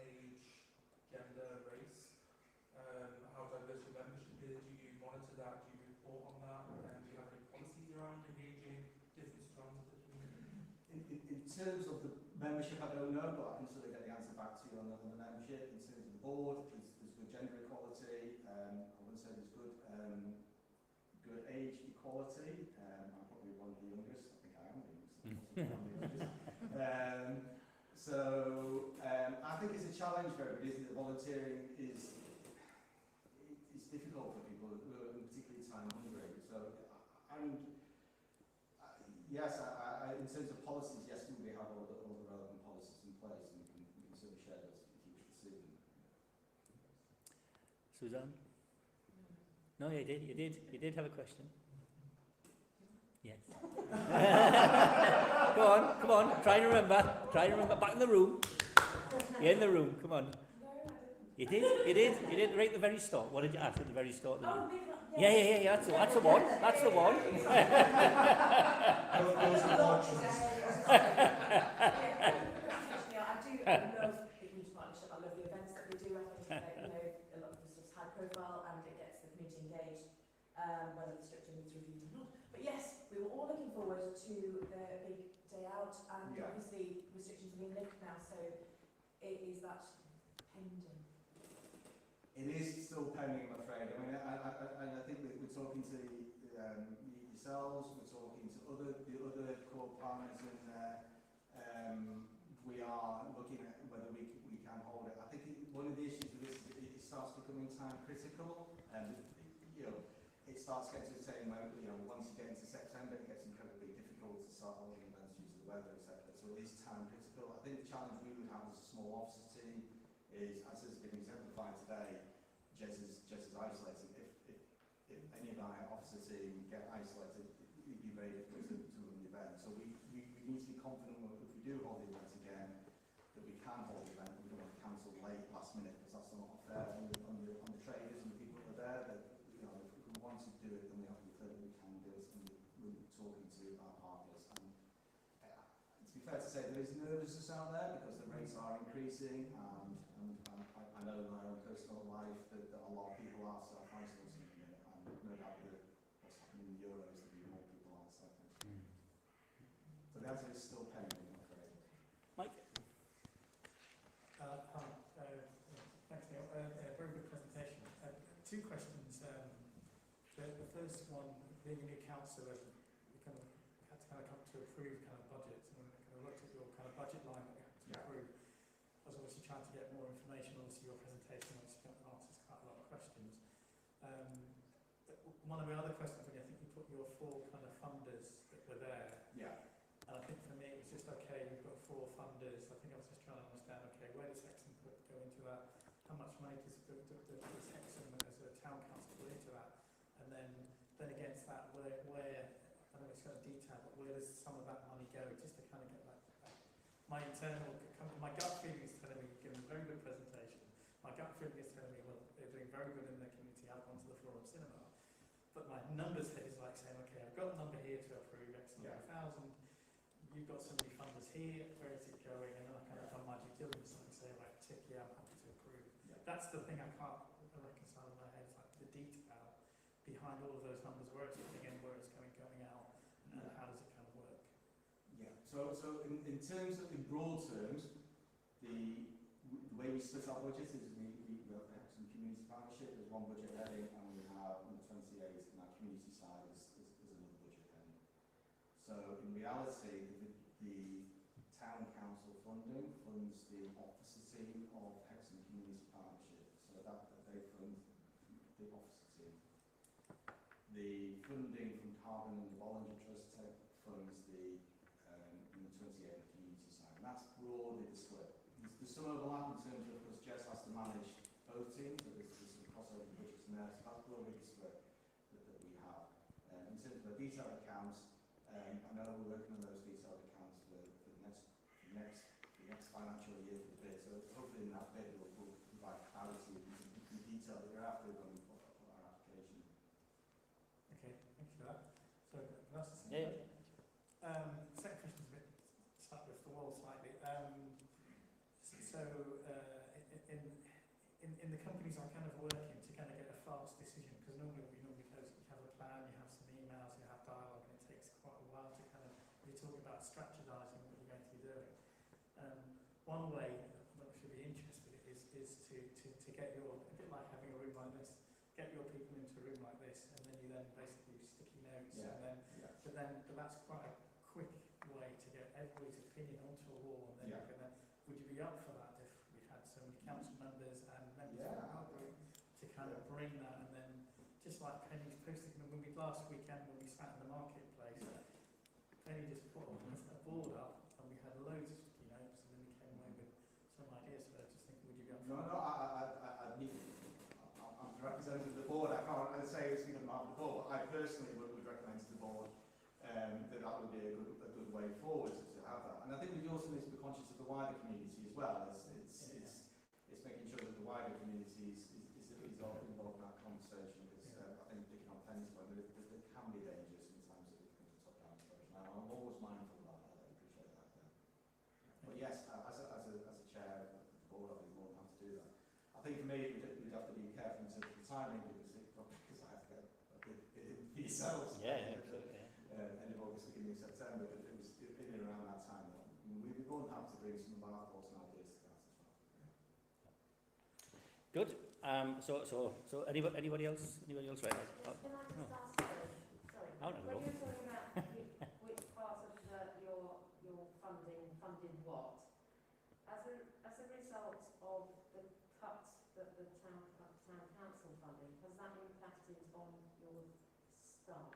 age, gender, race, how diverse your membership is, do you monitor that, do you report on that, do you have any policies around engaging different strands of the community? In terms of the membership, I don't know, but I can certainly get the answer back to you on the membership. In terms of the board, there's good gender equality. I wouldn't say there's good age equality. I'm probably one of the youngest. I think I am the youngest. I think it's a challenge for everybody, isn't it? Volunteering is difficult for people who are particularly time hungry. So, yes, in terms of policies, yes, we have all the relevant policies in place, and we can certainly share those if you wish to see them. Suzanne? No, you did have a question. Yes. Come on, try to remember, back in the room. You're in the room, come on. You did, right at the very start. What did you ask at the very start? Yeah, that's the one. I love the community partnership. I love the events that we do. I think that, a lot of the stuff's high profile and it gets the community engaged, whether the structure needs reviewed or not. But yes, we were all looking forward to the big day out, and obviously restrictions are being lifted now, so is that pending? It is still pending, I'm afraid. I mean, I think we're talking to yourselves, we're talking to the other core partners in there. We are looking at whether we can hold it. I think one of the issues with this is it starts becoming time critical, and it starts getting to the same moment. Once you get into September, it gets incredibly difficult to start holding events due to the weather, etc. So it is time critical. I think the challenge we would have as a small officer team is, as has been exemplified today, Jez is isolated. If any of our officer team get isolated, it would be very difficult to run the event. So we need to be confident that if we do hold the event again, that we can hold the event. We don't want to cancel late last minute, because that's not fair on the traders and the people that are there. That if we want to do it, then we have to be clear that we can do it, and we're talking to our partners. And to be fair to say, there is nervousness out there because the rates are increasing, and I know in my own personal life that a lot of people are self-isolating at the minute, and no doubt that what's happening in the Euros, there'll be more people on the site. So the answer is still pending, I'm afraid. Mike? Hi. Thanks, Neil. Very good presentation. Two questions. The first one, being a new councillor, we kind of had to come to approve budgets, and I looked at your budget line that we had to approve. I was obviously trying to get more information. Obviously, your presentation answers quite a lot of questions. One of my other questions, I think you put your 4 funders that were there. Yeah. And I think for me it was just, okay, we've got 4 funders. I think I was just trying to understand, okay, where does Hexham go into that? How much money does Hexham as a town council put into that? And then against that, where I know it's got a detail, but where does some of that money go? Just to kind of get that. My gut feeling is telling me, you've given a very good presentation. My gut feeling is telling me, well, they're doing very good in the community. I've gone to the Forum Cinema. But my numbers head is like saying, okay, I've got a number here to approve X number of thousand. You've got so many funders here, where is it going? And then I kind of done my due diligence and say, right, tick, yeah, I'm happy to approve. Yeah. That's the thing I can't reconcile in my head. It's like the detail behind all of those numbers, where it's coming in, where it's going out, and how does it kind of work? Yeah. So in terms of, in broad terms, the way we split our budget is we have some community partnership. There's one budget heading, and we have on the 28th, and our community side is another budget heading. So in reality, the town council funding funds the officer team of Hexham Community Partnership. So that they fund the officer team. The funding from Carbon and the Bollinger Trust funds the 28th community side. And that's broadly the split. There's some overlap in terms of, because Jess has to manage both teams, so there's some crossover budgets in there. So that's broadly the split that we have. In terms of the detailed accounts, I know we're working on those detailed accounts for the next financial year for the bid. So hopefully in that bid we'll provide clarity and the detail that you're after when we put our application. Okay, thank you for that. So that's the Yeah. second question is a bit stuck with the wall slightly. In the companies I kind of work in, to kind of get a fast decision, because normally you have a plan, you have some emails, you have dialogue, and it takes quite a while to kind of, you're talking about strategizing what you're going to be doing. One way that should be interested is to get your, a bit like having a room like this, get your people into a room like this, and then you then basically sticky notes, and then, but that's quite a quick way to get everybody's opinion onto a wall, and then you can, would you be up for that if we had so many council members and members of our group to kind of bring that, and then just like Penny's posting, when we last weekend when we sat in the marketplace, Penny just put a board up and we had loads of sticky notes, and then we came away with some ideas for it. Just thinking, would you be up for that? I'm the representative of the board. I can't say way forward to have that. And I think we also need to be conscious of the wider community as well. It's making sure that the wider community is all involved in that conversation, because I think picking on Penny's point, there can be dangers sometimes if it comes to top-down approach. Now, I'm always mindful of that, I appreciate that. But yes, as a chair of the board, I'd be more than happy to do that. I think for me, we'd have to be careful in terms of the timing, because I have to get a bit for yourselves. Absolutely. End of August, beginning of September, but it was in and around that time. We'd be more than happy to bring some of our thoughts and ideas to that as well. Good. So anybody else? Anybody else? Right. Can I just ask, sorry, Oh, no, when no. you're talking about which part of your funded what, as a result of the cut that the town council funding, has that impacted on your staff?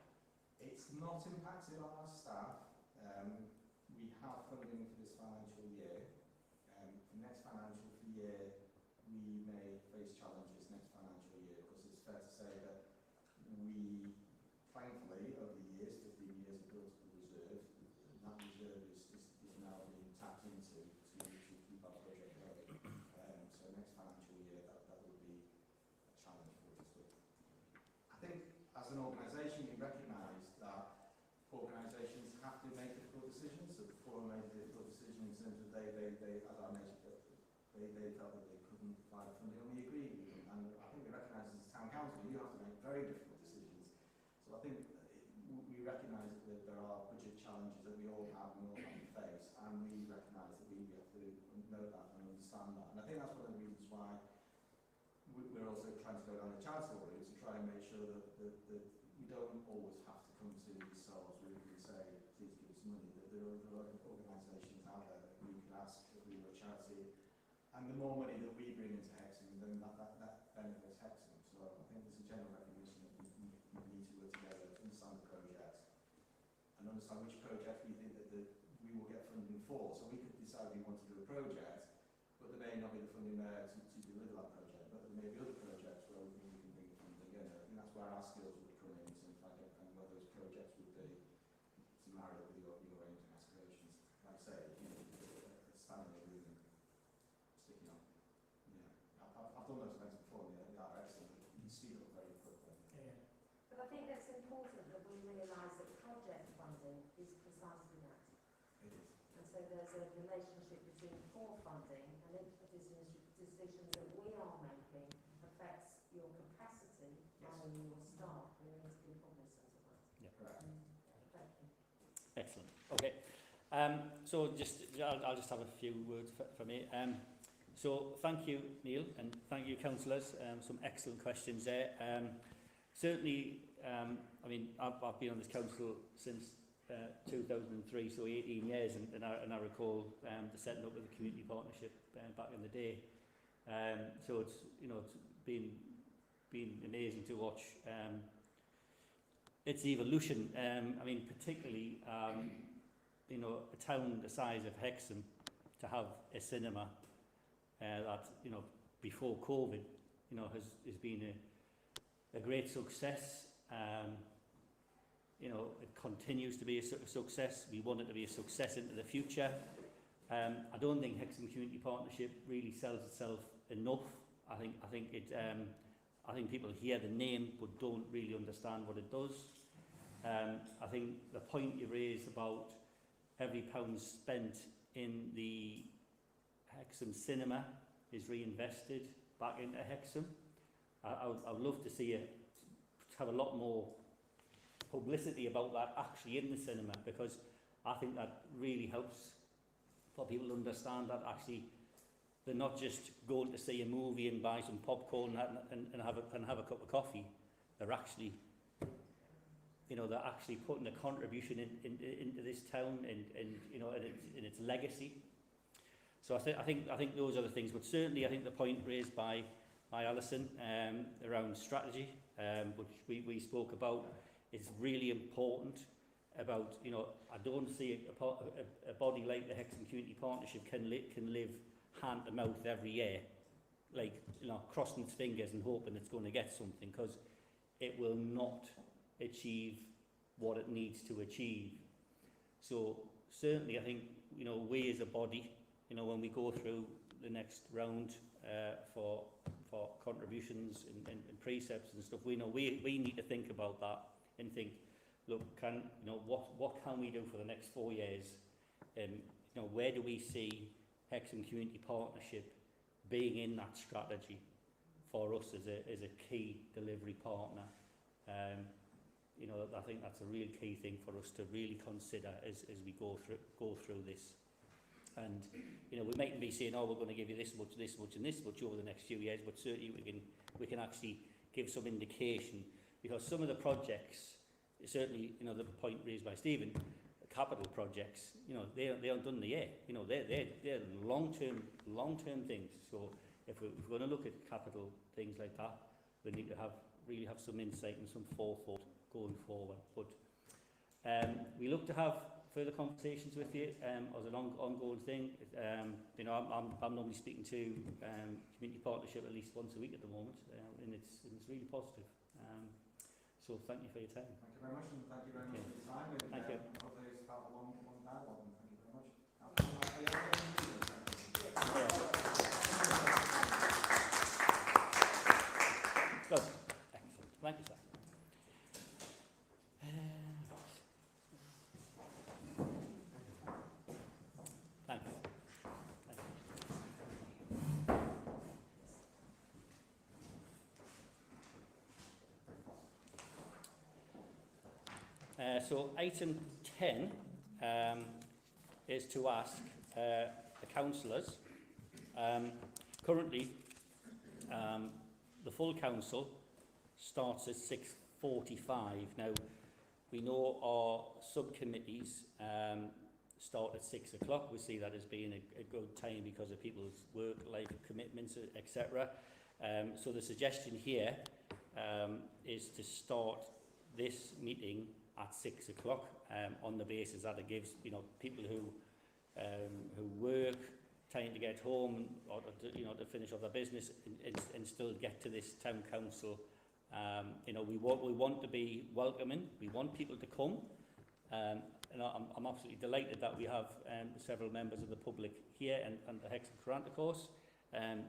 It's not impacted on our staff. We have funding for this financial year. For next financial year, we may face challenges next financial year, because it's fair to say that we, thankfully, over the years, 15 years, have built a reserve, and that reserve is now being tapped into to keep our project going. So next financial year, that will be a challenge for us. But I think as an organisation, we recognise that organisations have to make difficult decisions. So before we made a difficult decision in terms of they as I mentioned, they felt that they couldn't provide funding, and we agreed with them. And I think we recognise as a town council, you have to make very difficult decisions. So I think we recognise that there are budget challenges that we all have to face, and we recognise that we have to know that and understand that. And I think that's one of the reasons why we're also trying to go down the charitable route, to try and make sure that we don't always have to come to yourselves where we can say, please give us money. That there are organisations out there that we could ask if we were a charity, and the more money that we bring into Hexham, then that benefits Hexham. So I think there's a general recognition that we need to work together to understand the project and understand which projects we think that we will get funding for. So we could decide we want to do a project, but there may not be the funding there to deliver that project. But there may be other projects where we think we can bring funding in. I think that's where our skills would come in terms of identifying where those projects would be to marry up with your aims and aspirations. Like I say, standing agreement, sticking up. I've done those events before, and they are excellent. You can speed up very quickly. But I think it's important that we realise that project funding is precisely that. It is. And so there's a relationship between core funding, and if the decisions that we are making affects your capacity and your staff, we need to be cognizant of that. Yeah. Correct. Thank you. Excellent. Okay. So I'll just have a few words for me. So thank you, Neil, and thank you, councillors. Some excellent questions there. Certainly, I mean, I've been on this council since 2003, so 18 years, and I recall the setting up of the community partnership back in the day. So it's been amazing to watch its evolution. I mean, particularly a town the size of Hexham to have a cinema that before COVID has been a great success. It continues to be a success. We want it to be a success into the future. I don't think Hexham Community Partnership really sells itself enough. I think people hear the name but don't really understand what it does. I think the point you raised about every pound spent in the Hexham cinema is reinvested back into Hexham. I would love to see it have a lot more publicity about that actually in the cinema, because I think that really helps for people to understand that actually they're not just going to see a movie and buy some popcorn and have a cup of coffee. They're actually putting a contribution into this town and in its legacy. So I think those are the things. But certainly I think the point raised by Alison around strategy, which we spoke about, is really important. About I don't see a body like the Hexham Community Partnership can live hand to mouth every year, like crossing its fingers and hoping it's going to get something, because it will not achieve what it needs to achieve. So certainly I think, you know, we as a body, you know, when we go through the next round for contributions and precepts and stuff, we know we need to think about that and think, look, what can we do for the next 4 years? You know, where do we see Hexham Community Partnership being in that strategy for us as a key delivery partner? You know, I think that's a real key thing for us to really consider as we go through this. And you know, we mightn't be saying, oh, we're going to give you this much, this much, and this much over the next few years, but certainly we can actually give some indication, because some of the projects, certainly, you know, the point raised by Stephen, capital projects, you know, they aren't done in the year. You know, they're long-term things. So if we're going to look at capital things like that, we need to really have some insight and some forethought going forward. But we look to have further conversations with you as an ongoing thing. You know, I'm normally speaking to community partnership at least once a week at the moment, and it's really positive. So thank you for your time. Thank you very much, and thank you very much for your time. And, thank you. Hopefully it's about a long dialogue, and thank you very much. Good. Excellent. Thank you, sir. Thank you. So item 10 is to ask the councillors. Currently, the full council starts at 6:45. Now, we know our subcommittees start at 6 o'clock. We see that as being a good time because of people's work, life commitments, etc. So the suggestion here is to start this meeting at 6 o'clock on the basis that it gives, you know, people who work time to get home or to, you know, to finish off their business and still get to this town council. You know, we want to be welcoming. We want people to come. And I'm absolutely delighted that we have several members of the public here and the Hexham Town course.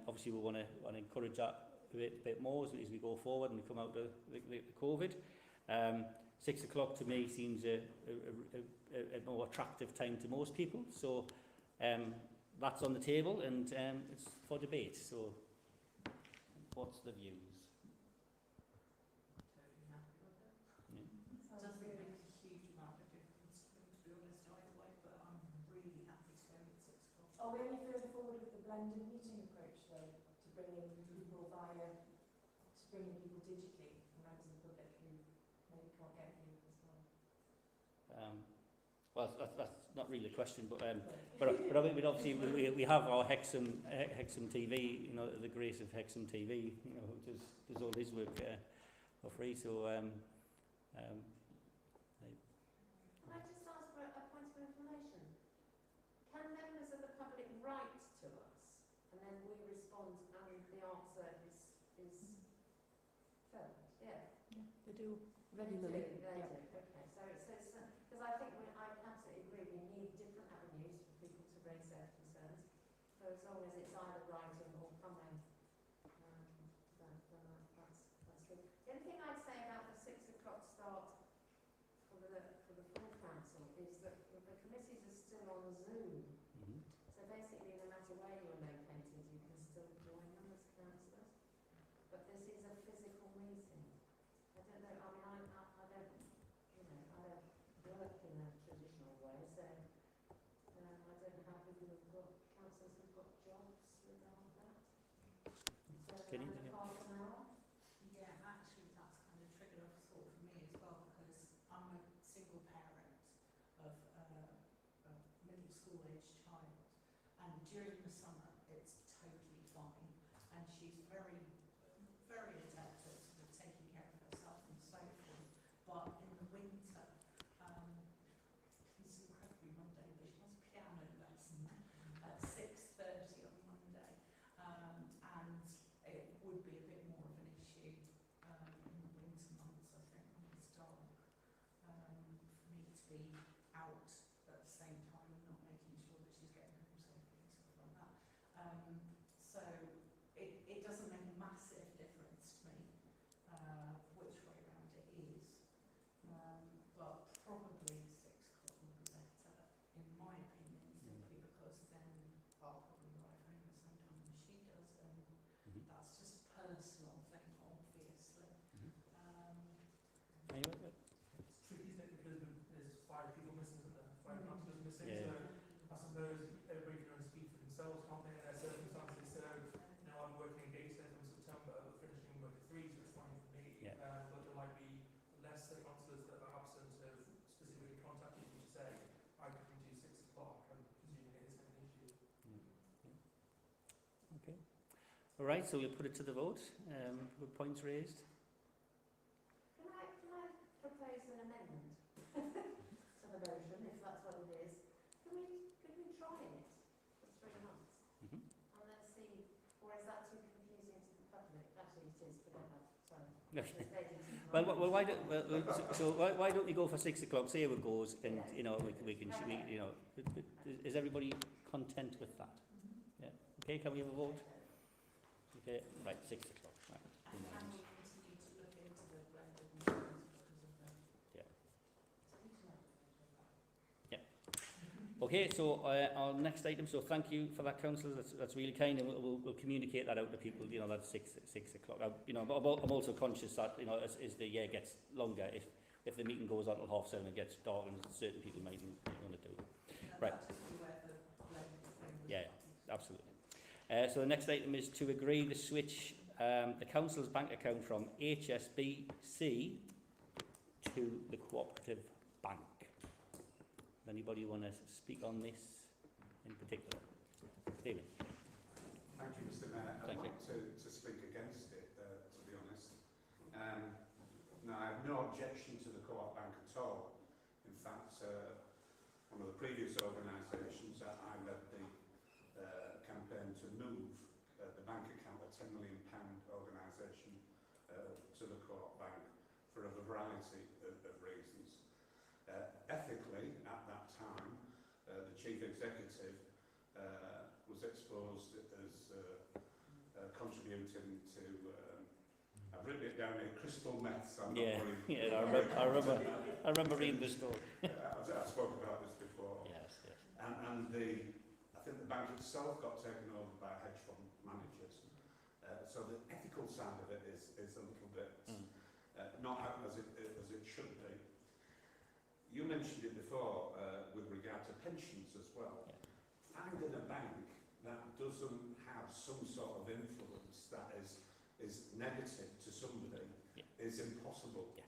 Obviously, we want to encourage that a bit more as we go forward and we come out of the COVID. 6 o'clock to me seems a more attractive time to most people. So that's on the table and it's for debate. So what's the views? Doesn't make a huge amount of difference to me, to be honest, either way, but I'm really happy to go at 6 o'clock. Are we any further forward with the blended meeting approach though, to bring in people digitally from members of the public who maybe can't get here as well? Well, that's not really a question, but I mean, obviously we have our Hexhamtv, you know, the grace of Hexhamtv, you know, who does all his work for free. So Can I just ask for a point of information? Can members of the public write to us and then we respond and the answer is filmed? Yeah. Yeah, they do regularly. They do. Yeah. Okay, so because I think I absolutely agree, we need different avenues for people to raise their concerns. So as long as it's either writing or coming, then that's good. The only thing I'd say about the 6 o'clock start for the full council is that the committees are still on Zoom. So basically, no matter where you're located, you can still join them as councillors. But this is a physical meeting. I don't know. I mean, I don't, you know, I don't work in a traditional way, so I don't know how people have got councillors who've got jobs without that. So Can you- half an hour. Yeah, actually that's kind of triggered off thought for me as well, because I'm a single parent of a middle school aged child, and during the summer it's totally fine, and she's very adept at sort of taking care of herself and so forth, but in the winter it's incredibly mundane, but she has piano lesson at 6:30 on Monday, and it would be a bit more of an issue in the winter months, I think, when it's dark, for me to be out at the same time Okay. All right, so we'll put it to the vote. With points raised. Can I propose an amendment to the motion, if that's what it is? Could we try it for 3 months? Mhm. And let's see, or is that too confusing to the public? Actually, it is, forget that, sorry. Okay. There's vacancies. Why don't we go for 6 o'clock? See how it goes, and you know is everybody content with that? Yeah. Okay. Can we have a vote? Okay. Right. 6 o'clock. Right. And can we continue to look into the blended meetings because of the... Yeah. So we can have a vote on that. Okay, so our next item. So thank you for that, councillors. That's really kind, and we'll communicate that out to people. You know, that's 6 o'clock. But I'm also conscious that as the year gets longer, if the meeting goes on till 7:30 and gets dark, and certain people might want to do it. Right. Yeah, absolutely. So the next item is to agree to switch the council's bank account from HSBC to the cooperative bank. Does anybody want to speak on this in particular? David. Thank you, Mr. Mayor. I'd Thank you. like to speak against it, to be honest. Now, I have no objection to the co-op bank at all. In fact, one of the previous organisations, I led the campaign to move the bank account, a £10 million organisation, to the co-op bank for a variety of reasons. Ethically, at that time, the chief executive was exposed as contributing to, I've written it down here, crystal meth. I remember reading the story. I've spoken about this before. Yes. And I think the bank itself got taken over by hedge fund managers. So the ethical side of it is a little bit not as it should be. You mentioned it before with regard to pensions as well. Yeah. Finding a bank that doesn't have some sort of influence that is negative to somebody is impossible. Yeah.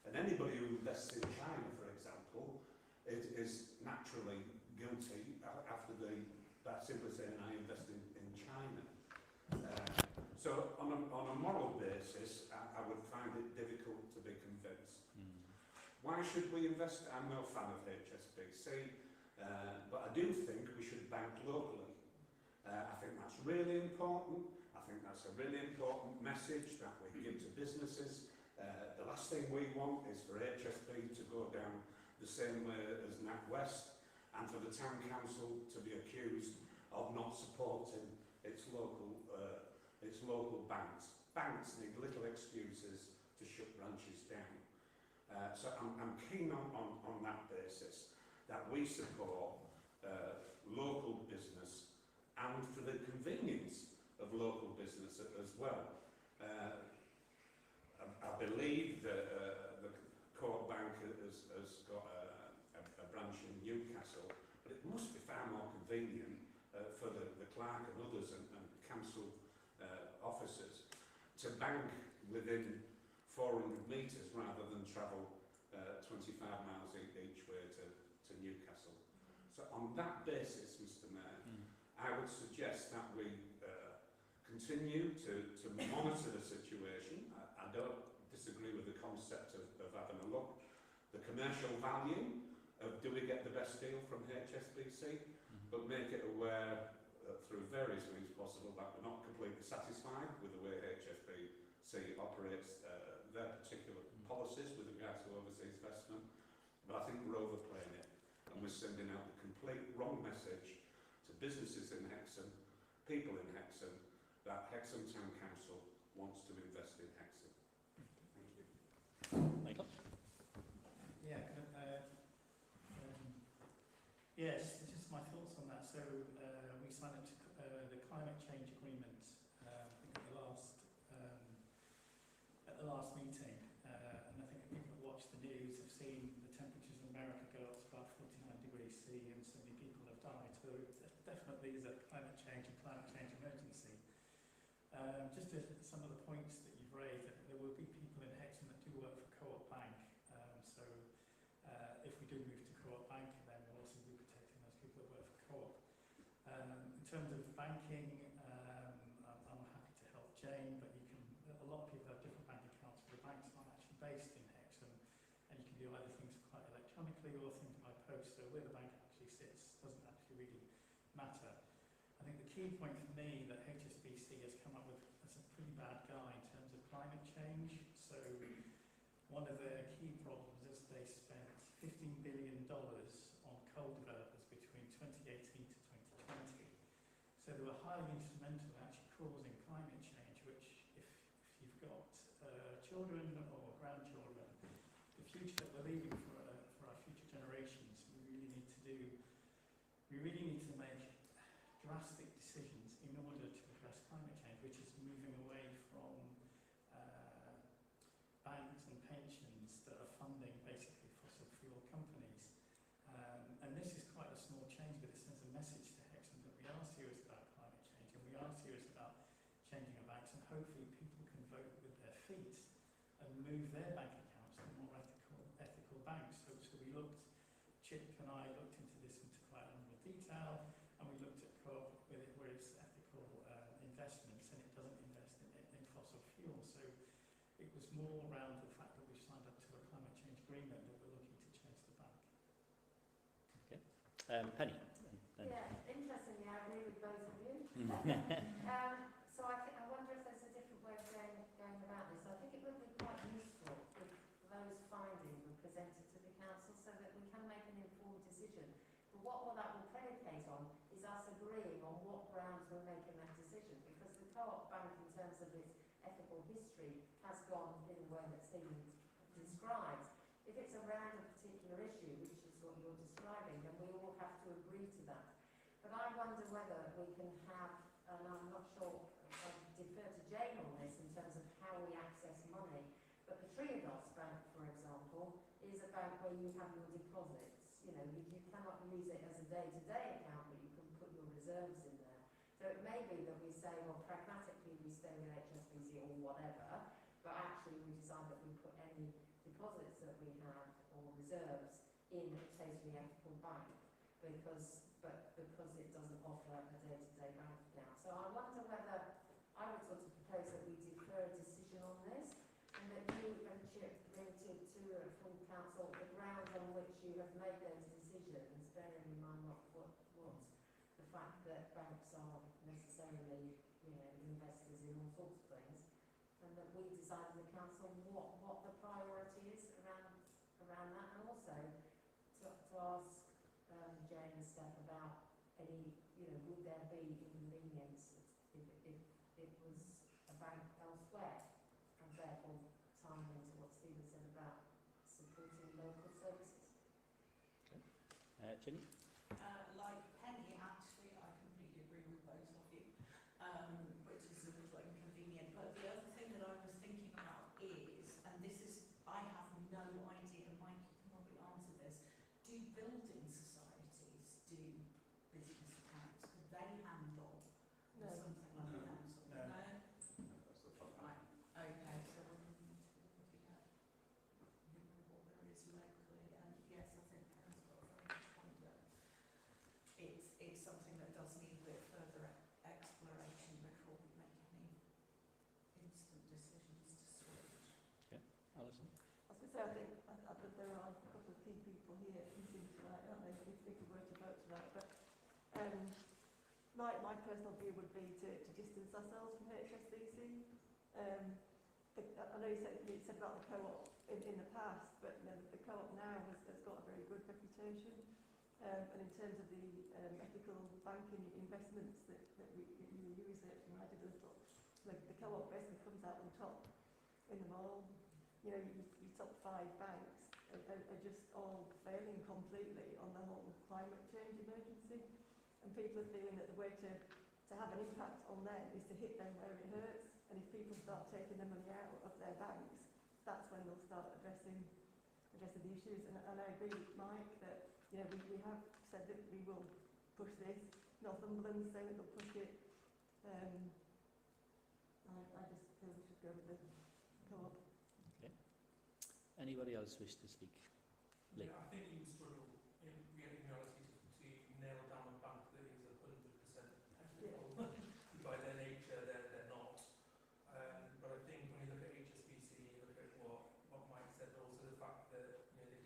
And anybody who invests in China, for example, is naturally guilty after that simply saying I invest in China. So on a moral basis, I would find it difficult to be convinced. Why should we invest? I'm no fan of HSBC, but I do think we should bank locally. I think that's really important. I think that's a really important message that we give to businesses. The last thing we want is for HSB to go down the same way as NatWest, and for the town council to be accused of not supporting its local banks. Banks need little excuses to shut branches down. So I'm keen on that basis, that we support local business and for the convenience of local business as well. I believe that the Co-op Bank has got a branch in Newcastle, but it must be far more convenient for the clerk and others and council officers to bank within 400 metres rather than travel 25 miles each way to Newcastle. So on that basis, Mr. Mayor, I would suggest that we continue to monitor the situation. I don't disagree with the concept of having a look. The commercial value of do we get the best deal from HSBC, but make it aware through various means possible that we're not completely satisfied with the way HSBC operates their particular policies with regard to overseas investment, but I think we're overplaying it and we're sending out the complete wrong message to businesses in Hexham, people in Hexham, that Hexham Town Council wants to invest in Hexham. Thank you. Michael? Yeah, yes, just my thoughts on that. So we signed up to the climate change agreement I think at the last meeting, and I think people have watched the news have seen the temperatures in America go up to about 49 degrees C, and so many people have died. So it definitely is a climate change emergency. Just some of the points that you've raised, there will be people in Hexham that do work for Co-op Bank. So if we do move to Co-op Bank, then we'll also be protecting those people that work for Co-op. In terms of banking, do either things quite electronically or things by post, so where the bank actually sits doesn't actually really matter. I think the key point for me that HSBC has come up with is a pretty bad guy in terms of climate change. So one of their key problems is they spent $15 billion on coal developers between 2018 to 2020. So they were highly instrumental in actually causing climate change, which if you've got children or grandchildren, the future that we're leaving for our future generations, we really need to make drastic decisions in order to address climate change, which is moving away from banks and pensions that are funding basically fossil fuel companies. And this is quite a small change, but it sends a message to Hexham that we are serious about climate change and we are serious about changing our banks, and hopefully people can vote with their feet and move their bank accounts to more ethical banks. So we looked, Chip and I looked into this into quite a number of detail, and we looked at Co-op where it's ethical investments and it doesn't invest in fossil fuel. So it was more around the fact that we've signed up to a climate change agreement that we're looking to change the bank. Okay. Penny. Yeah, interestingly, I agree with both of you. So I wonder if there's a different way of going about this. I think it would be quite useful if those findings were presented to the council so that we can make an informed decision. But what that will predicate on is us agreeing on what grounds we're making that decision, because the Co-op Bank, in terms of its ethical history, has gone in the way that Stephen describes. If it's around a particular issue, which is what you're describing, then we all have to agree to that. But I wonder whether we can have, and I'm not sure, I defer to Jane on this in terms of how we access money, but the Triodos Bank, for example, is a bank where you have your deposits. You know, you cannot use it as a day-to-day account, but you can put your reserves in there. So it may be that we say, well, pragmatically we stay with HSBC or whatever, but actually we decide that we put any deposits that we have or reserves in a totally ethical bank, because it doesn't offer a day-to-day bank account. So I wonder whether I would sort of propose that we defer a decision on this, and that you and Chip bring to a full council the grounds on which you have made those decisions, bearing in mind not what the fact that banks are necessarily, you know, investors in all sorts of things, and that we decide as a council what the priority is around that, and also to ask Jane and Steph about any, you know, would there be inconvenience if it was a bank elsewhere, and therefore tying into what Stephen said about supporting local services. Okay. Ginny? Like Penny, actually, I completely agree with both of you, which is a little inconvenient. But the other thing that I was thinking about is, and this is, I have no idea, Mike, you can probably answer this, do building societies do business accounts? Could they handle No. something like No. the council? No. No? That's the problem. Right, okay, so we're looking at what there is locally, and yes, I think Karen's got a very good point there. It's something that does need a bit further exploration before we make any instant decisions to switch. Alison? I was going to say, I think there are a couple of key people here who seem to like, aren't they, if we were to vote tonight. But my personal view would be to distance ourselves from HSBC. I know you said about the Co-op in the past, but you know, the Co-op now has got a very good reputation. And in terms of the ethical banking investments that you researched, and I did a little, the Co-op basically comes out on top in them all. You know, your top 5 banks are just all failing completely on the whole climate change emergency. And people are feeling that the way to have an impact on them is to hit them where it hurts. And if people start taking the money out of their banks, that's when they'll start addressing the issues. And I agree with Mike that, you know, we have said that we will push this. Northumberland's saying that they'll push it. I just feel we should go with the Co-op. Okay. Anybody else wish to speak? Lee? Yeah, I think you would struggle in reality to nail down a bank that is 100% ethical. By their nature, they're not. But I think when you look at HSBC, you look at what Mike said, but also the fact that, you know, they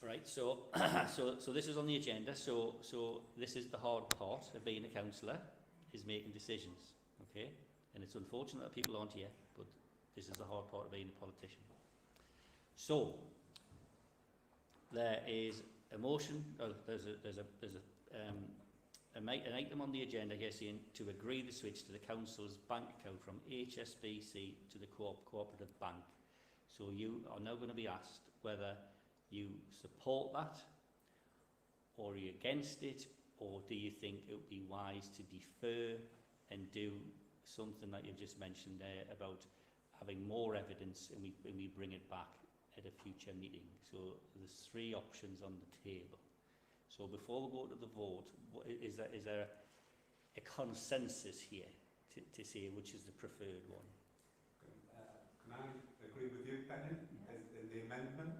Right, so, so this is on the agenda, so this is the hard part of being a councillor, is making decisions, okay? And it's unfortunate that people aren't here, but this is the hard part of being a politician. So, there is a motion, an item on the agenda here saying to agree the switch to the council's bank account from HSBC to the cooperative bank. So you are now going to be asked whether you support that, or are you against it, or do you think it would be wise to defer and do something that you've just mentioned there about having more evidence and we bring it back at a future meeting. So there's 3 options on the table. So before we go to the vote, is there a consensus here to say which is the preferred one? Can I agree with you, Penny? In the amendment,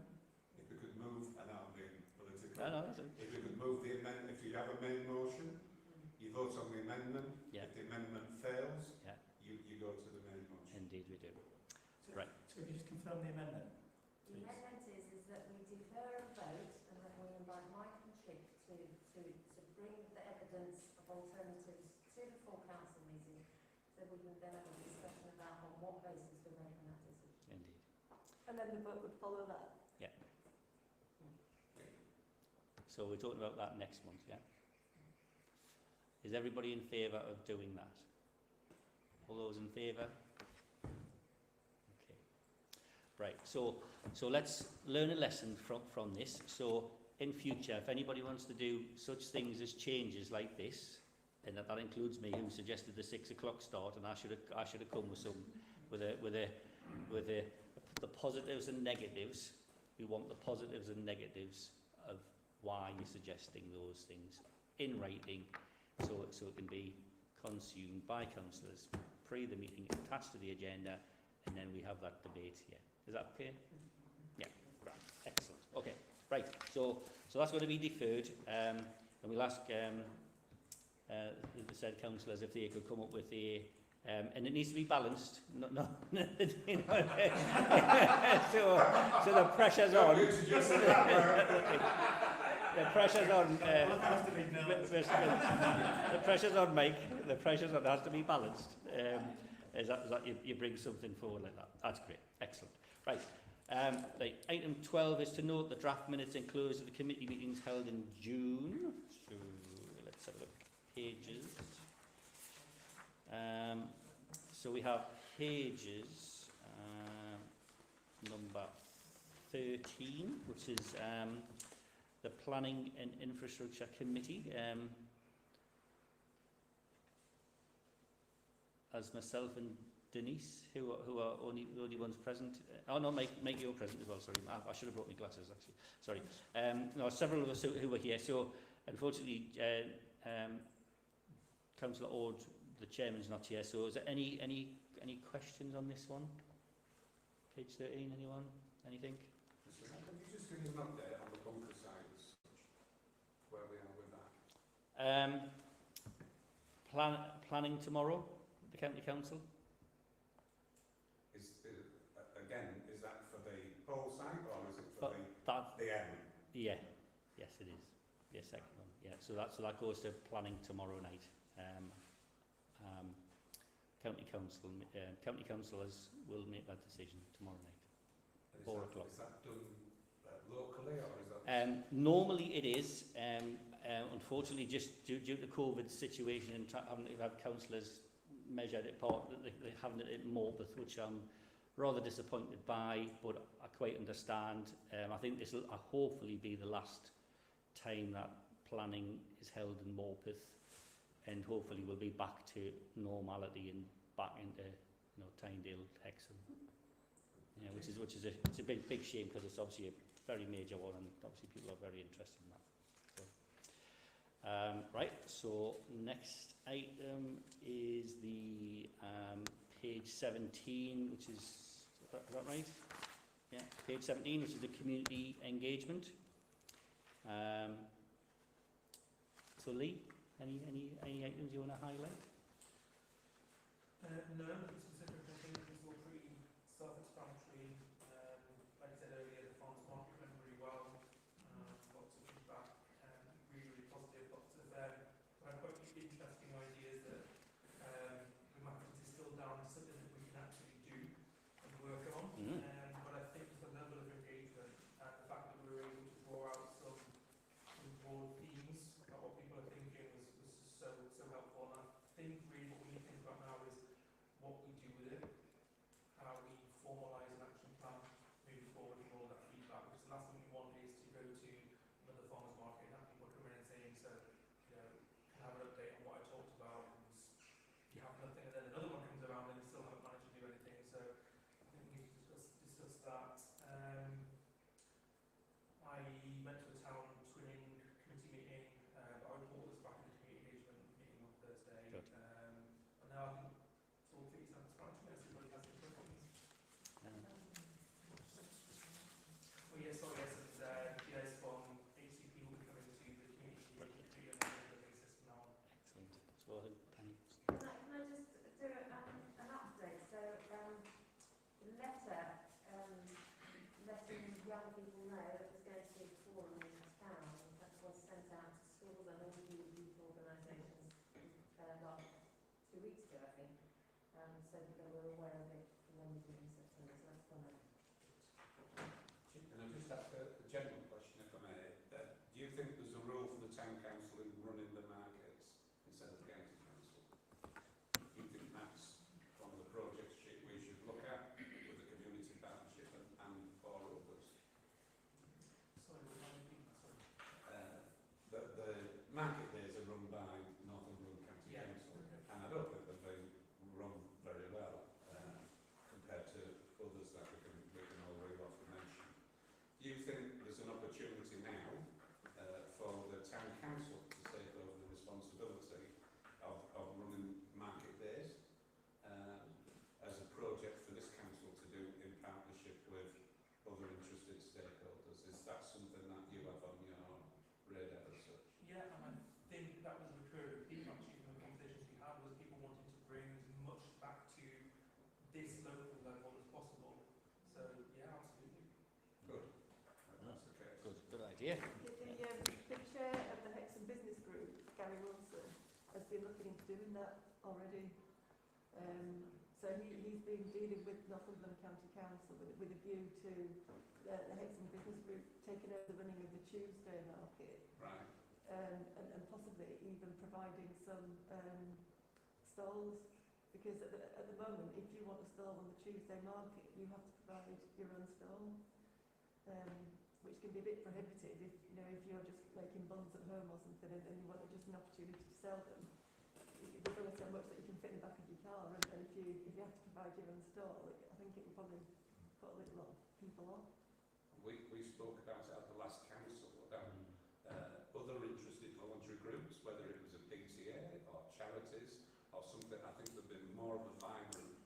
if we could move, and I'm being political, if we could move the amendment, if you have a main motion, you vote on the amendment. Yeah. If the amendment fails, yeah, you go to the main motion. Indeed we do. So, Right. So if you just confirm the amendment. The amendment is that we defer a vote and that we invite Mike and Chick to bring the evidence of alternatives to the full council meeting, so we can then have a discussion about on what basis we're making that decision. Indeed. And then the vote would follow that. So we're talking about that next month, yeah? Is everybody in favour of doing that? All those in favour? Okay. Right, so let's learn a lesson from this. So in future, if anybody wants to do such things as changes like this, and that includes me, who suggested the 6 o'clock start, and I should have come with the positives and negatives. We want the positives and negatives of why you're suggesting those things in writing, so it can be consumed by councillors pre the meeting, attached to the agenda, and then we have that debate here. Is that okay? Yeah, right, excellent. Okay, right, so that's going to be deferred, and we'll ask the said councillors if they could come up with a, and it needs to be balanced, no, you know, so the pressure's on. The pressure's on. The pressure's on, Mike. The pressure's on. It has to be balanced. Is that you bring something forward like that? That's great. Excellent. Right. Item 12 is to note the draft minutes enclosed of the committee meetings held in June. So let's have a look. Pages. So we have pages number 13, which is the Planning and Infrastructure Committee, as myself and Denise, who are only ones present. Oh no, make you present as well. Sorry, I should have brought my glasses actually. Sorry. No, several of us who were here. So unfortunately, Councillor Ord, the chairman's not here. So is there any questions on this one? Page 13. Anyone? Anything? Can you just give us an update on the bunker side as such, where we are with that? Planning tomorrow, the county council. Is that for the whole site or is it for the end? Yeah, yes it is. Yes, second one. Yeah, so that goes to planning tomorrow night. County councillors will make that decision tomorrow night. 4 o'clock. Is that done locally or is that? Normally it is. Unfortunately, just due to the COVID situation and having to have councillors measure it apart, they haven't it in Morpeth, which I'm rather disappointed by, but I quite understand. I think this will hopefully be the last time that planning is held in Morpeth, and hopefully we'll be back to normality and back into Tynedale, Hexham. Yeah, which is a big shame, because it's obviously a very major one, and obviously people are very interested in that. So, right, so next item is the page 17, which is that right? Yeah, page 17, which is the community engagement. So Lee, any items you want to highlight? No, specific. I think it's all pretty self-explanatory. Like I said earlier, the farmers market went really well. young people know that there's going to be a forum in town that was sent out to schools and all the youth organisations about 2 weeks ago, I think, so that they were aware of it for Wednesday in September, so that's fine. Can I just ask a general question, if I may? Do you think there's a role for the town council in running the markets instead of the county council? Do you think that's one of the projects we should look at with the community partnership and for others? Sorry, remind me, sorry. The market days are run by Northumberland County Yeah. Council, Okay. and I don't think they've been run very well compared to others that we can all read off and mention. Do you think there's an opportunity now for the town council to take over the responsibility of running market days as a project for this council to do in partnership with other interested stakeholders? Is that something that you have on your radar as such? Yeah, and I think that was a recurring theme actually from the conversations we had, was people wanting to bring as much back to this local level as possible. So yeah, absolutely. Good. That's the case. Good idea. The chair of the Hexham Business Group, Gary Wilson, has been looking into doing that already. So he's been dealing with Northumberland County Council with a view to the Hexham Business Group taking over the running of the Tuesday market. Right. And possibly even providing some stalls, because at the moment, if you want a stall on the Tuesday market, you have to provide your own stall, which can be a bit prohibitive if you're just making buns at home or something and you want just an opportunity to sell them. There's only so much that you can fit in the back of your car, and if you have to provide your own stall, I think it will probably put a little lot of people off. We spoke about it at the last council about other interested voluntary groups, whether it was a PTA or charities or something. I think there'd been more of a vibrant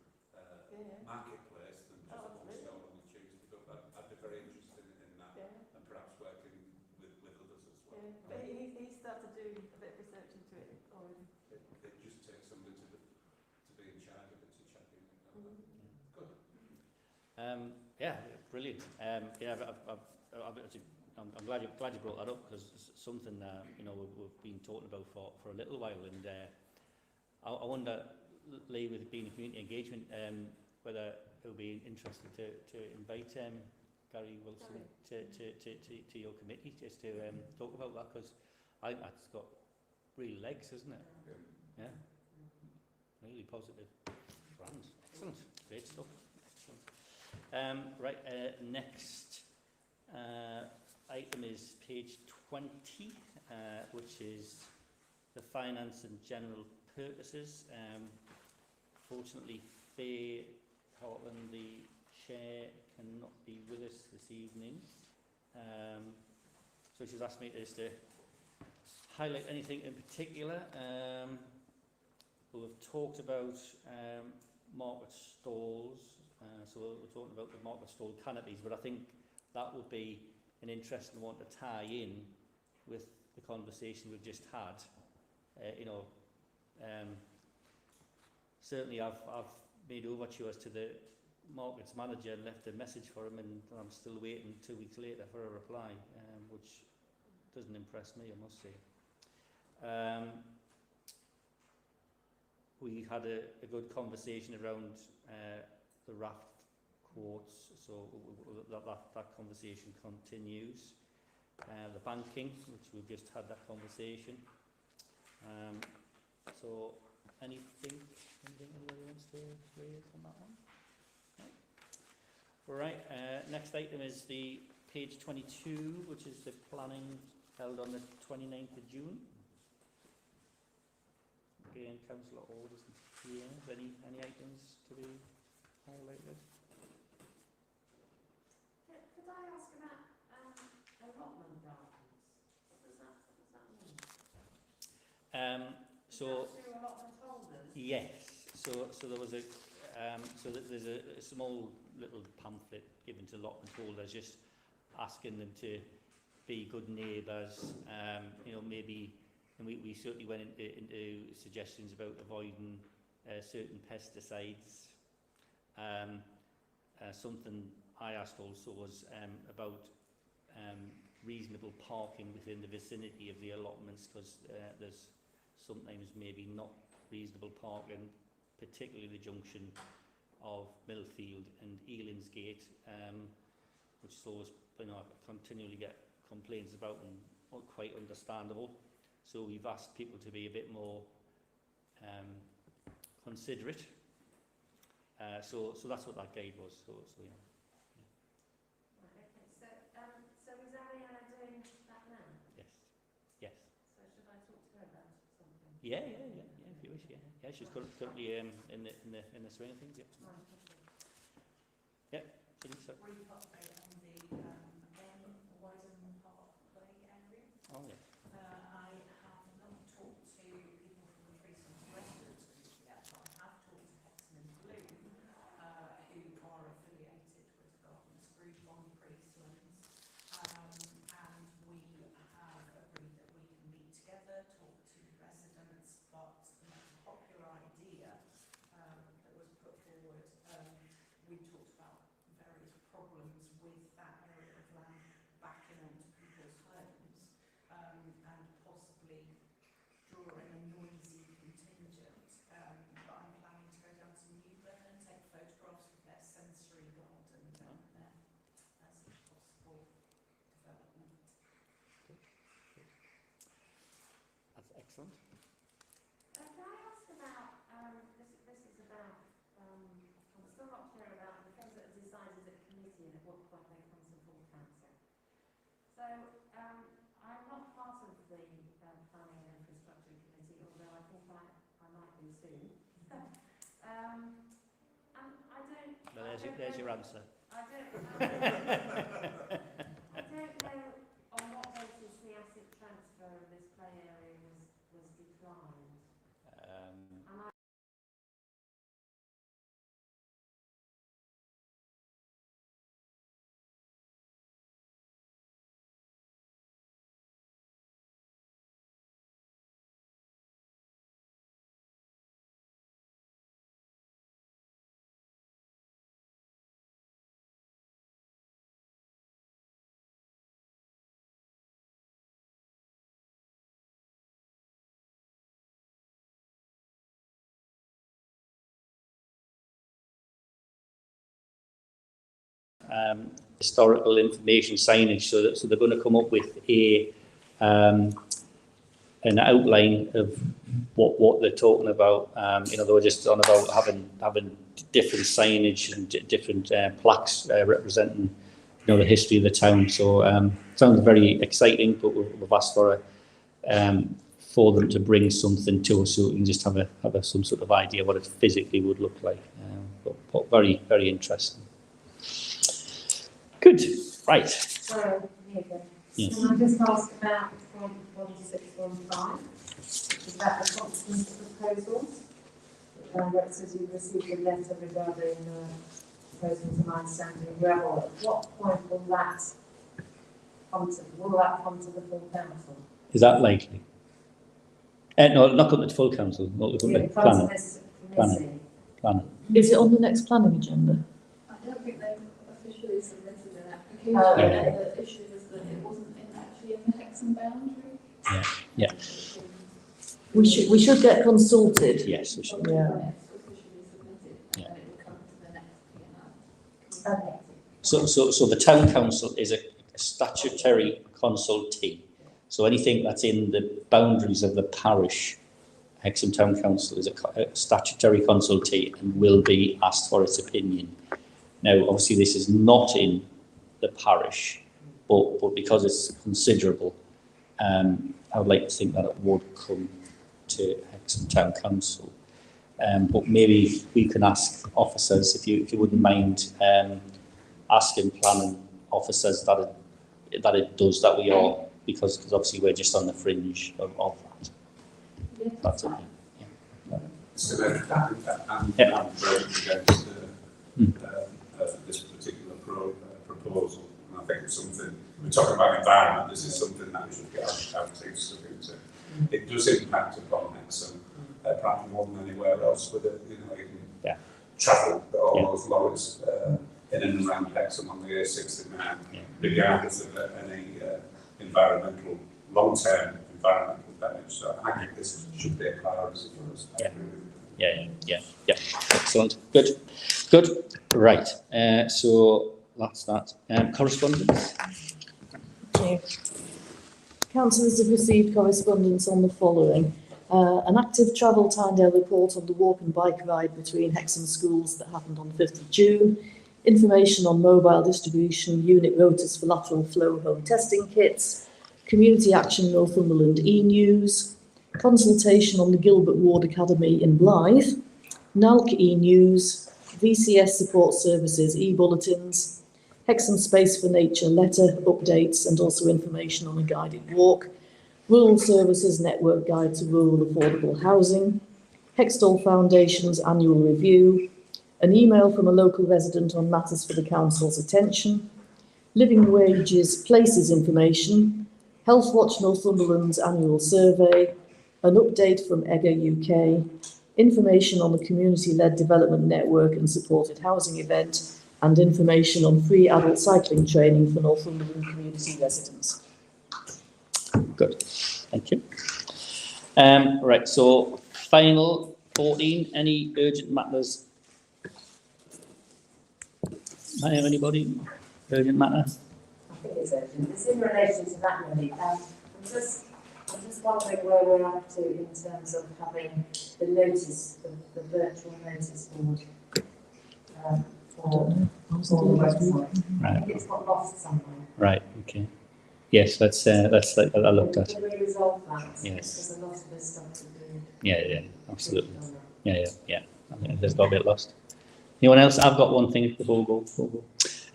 marketplace than just one stall on the Tuesday. But I'd be very interested in that, and perhaps working with others as well. Yeah, but he started doing a bit of research into it already. It just takes somebody to be in charge of it, to champion it. Good. Yeah, brilliant. Yeah, I'm glad you brought that up, because it's something we've been talking about for a little while, and I wonder, Lee, with it being a community engagement, whether it would be interesting to invite Gary Wilson to your committee just to talk about that, because I think that's got real legs, isn't it? Yeah. Really positive. Grand. Excellent. Great stuff. Excellent. Right, next item is page 20, which is the finance and general purposes. Fortunately, Faye Horton, the chair, cannot be with us this evening. So she's asked me just to highlight anything in particular. We've talked about market stalls, so we're talking about the market stall canopies, but I think that would be an interesting one to tie in with the conversation we've just had. Certainly I've made overtures to the markets manager and left a message for him, and I'm still waiting 2 weeks later for a reply, which doesn't impress me, I must say. We had a good conversation around the raft quotes, so that conversation continues. The banking, which we've just had that conversation. So anything anybody wants to raise on that one? No? Right, next item is the page 22, which is the planning held on the 29th of June. Again, Councillor Alderson here. Any items to be highlighted? Could I ask about allotment gardens? What does that mean? So through allotment holders? yes, so there was there's a small little pamphlet given to allotment holders, just asking them to be good neighbours. Maybe, and we certainly went into suggestions about avoiding certain pesticides, something I asked also was about reasonable parking within the vicinity of the allotments, because there's sometimes maybe not reasonable parking, particularly the junction of Millfield and Ealinsgate, which is always, I continually get complaints about, and not quite understandable. So we've asked people to be a bit more considerate. So that's what that guide was. So yeah. Right, okay, so is Ariana doing that now? Yes. Yes. So should I talk to her about something? Yeah. If you wish, yeah. Yeah, she's currently in the swing of things. Yeah. Right, okay. Yeah. So. Brief update on the Wyden Parkway area. Oh yeah. I have not talked to people from the Precinct residents group yet, but I have talked to Hexham in Blue, who are affiliated with the Gardens Group on Priestlands, and we have agreed that we can meet together, talk to residents, but the most popular idea that was put forward, we talked about various problems with that area of land backing onto people's homes, and possibly drawing a noisy contingent. But I'm planning to go down to Newburn and take photographs of their sensory garden down there as a possible development. That's excellent. Can I ask about, this is about, I'm still not clear about the things that are decided at committee and at what point they come to full council. So, I'm not part of the Planning and Infrastructure Committee, although I think I might be soon. And I don't... Well, there's your answer. I don't know on what basis the asset transfer of this play area was declined. And I historical information signage, so they're going to come up with an outline of what they're talking about. They were just on about having different signage and different plaques representing the history of the town. So sounds very exciting, but we've asked for them to bring something to us so we can just have some sort of idea what it physically would look like. But very, very interesting. Good. Right. So, here we go. Yes. Can I just ask about point 1615, which is about the consequence proposals, where it says you've received a letter regarding proposal to mine sand and gravel. At what point will that come to the full council? Is that likely? No, not come to full council. Not the planning. Is it on the next planning agenda? I don't think they've officially submitted an application. The issue is that it wasn't actually in the Hexham boundary. Yeah. We should get consulted. Yes, we should. Yeah. When it's officially submitted, and then it will come to the next P&R. Okay. So the town council is a statutory consultee. So anything that's in the boundaries of the parish, Hexham Town Council is a statutory consultee and will be asked for its opinion. Now, obviously, this is not in the parish, but because it's considerable, I would like to think that it would come to Hexham Town Council. But maybe we can ask officers, if you wouldn't mind, asking planning officers that it does, that we are, because obviously we're just on the fringe of that. Yeah. That's okay. Yeah. So I'm voting against this particular proposal, and I think it's something, we're talking about environment, this is something that we should get our teams to look into. It does impact upon Hexham, perhaps more than anywhere else with it, you can travel all those lorries in and around Hexham on the A6 in there, regardless of any environmental, long-term environmental damage. So I think this should be a priority for us. Yeah. Excellent. Good. Right. So that's that. Correspondence. Thank you. Councillors have received correspondence on the following. An active travel Tynedale report on the walk and bike ride between Hexham schools that happened on the 5th of June. Information on mobile distribution unit rotors for lateral flow home testing kits. Community Action Northumberland e-news. Consultation on the Gilbert Ward Academy in Blythe. NALC e-news. VCS support services e-bulletins. Hexham Space for Nature letter updates and also information on a guided walk. Rural Services Network Guide to Rural Affordable Housing. Hextall Foundation's annual review. An email from a local resident on matters for the council's attention. Living wages places information. Health Watch Northumberland's annual survey. An update from EGA UK. Information on the community-led development network and supported housing event. And information on free adult cycling training for Northumberland community residents. Good, thank you. Right, so final 14, any urgent matters? I have anybody? Urgent matter? I think it's urgent. It's in relation to that really. I'm just wondering where we're up to in terms of having the notice, the virtual notice board. For the website. Right. I think it's got lost somewhere. Right, okay. Yes, let's I looked at. Can we resolve that? Yes. There's a lot of this stuff to do. Yeah, absolutely. Yeah. I think there's got a bit lost. Anyone else? I've got one thing before we go.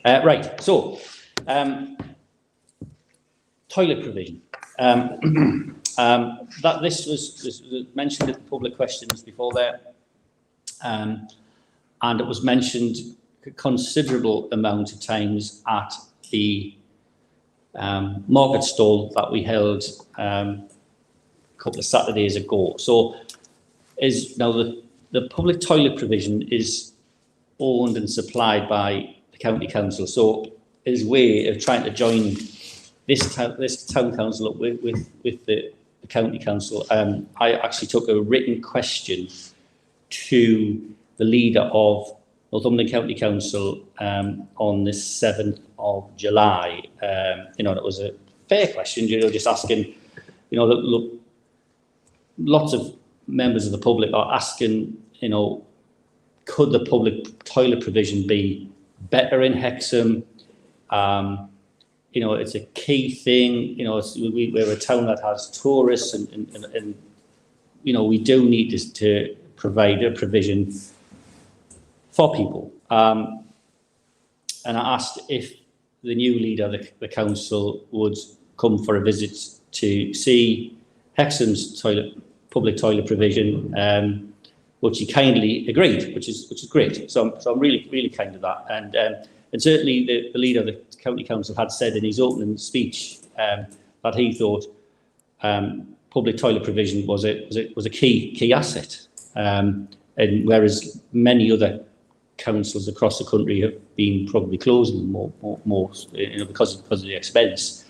Right, so toilet provision. That this was mentioned in the public questions before there, and it was mentioned a considerable amount of times at the market stall that we held a couple of Saturdays ago. So, the public toilet provision is owned and supplied by the county council. So, is a way of trying to join this town council up with the county council. I actually took a written question to the leader of Northumberland County Council on the 7th of July. It was a fair question, just asking, look, lots of members of the public are asking, could the public toilet provision be better in Hexham? It's a key thing, we're a town that has tourists and we do need to provide a provision for people. And I asked if the new leader of the council would come for a visit to see Hexham's public toilet provision, which he kindly agreed, which is great. So I'm really kind of that. And certainly the leader of the county council had said in his opening speech that he thought public toilet provision was a key asset. And whereas many other councils across the country have been probably closing more because of the expense,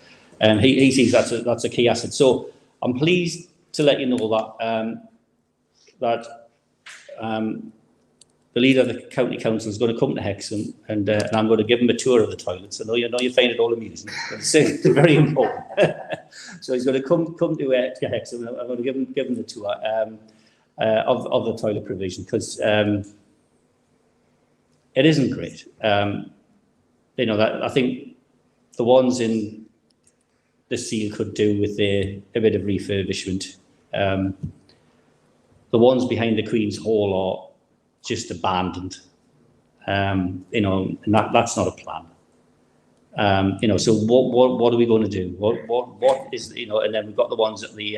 he sees that's a key asset. So I'm pleased to let you know that the leader of the county council is going to come to Hexham, and I'm going to give him a tour of the toilets. I know you find it all amusing, but it's very important. So he's going to come to Hexham. I'm going to give him the tour of the toilet provision, because it isn't great. That I think the ones in the seal could do with a bit of refurbishment. The ones behind the Queen's Hall are just abandoned. And that's not a plan. So what are we going to do? What is, and then we've got the ones at the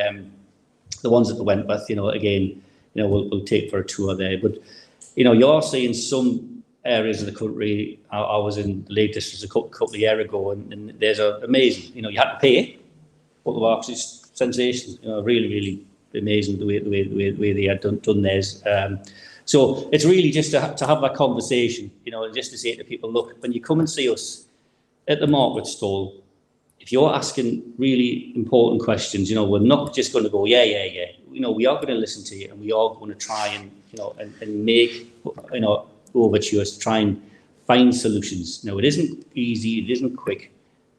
Wentworth, again, we'll take for a tour there. But, you are seeing some areas of the country. I was in the Lake District a couple of years ago, and there's amazing, you had to pay, but the works is sensational, really amazing the way they had done theirs. So it's really just to have that conversation, you know, and just to say to people, look, when you come and see us at the market stall, if you're asking really important questions, you know, we're not just going to go, yeah. You know, we are going to listen to you, and we are going to try and, you know, and make, you know, overtures to try and find solutions. Now, it isn't easy, it isn't quick,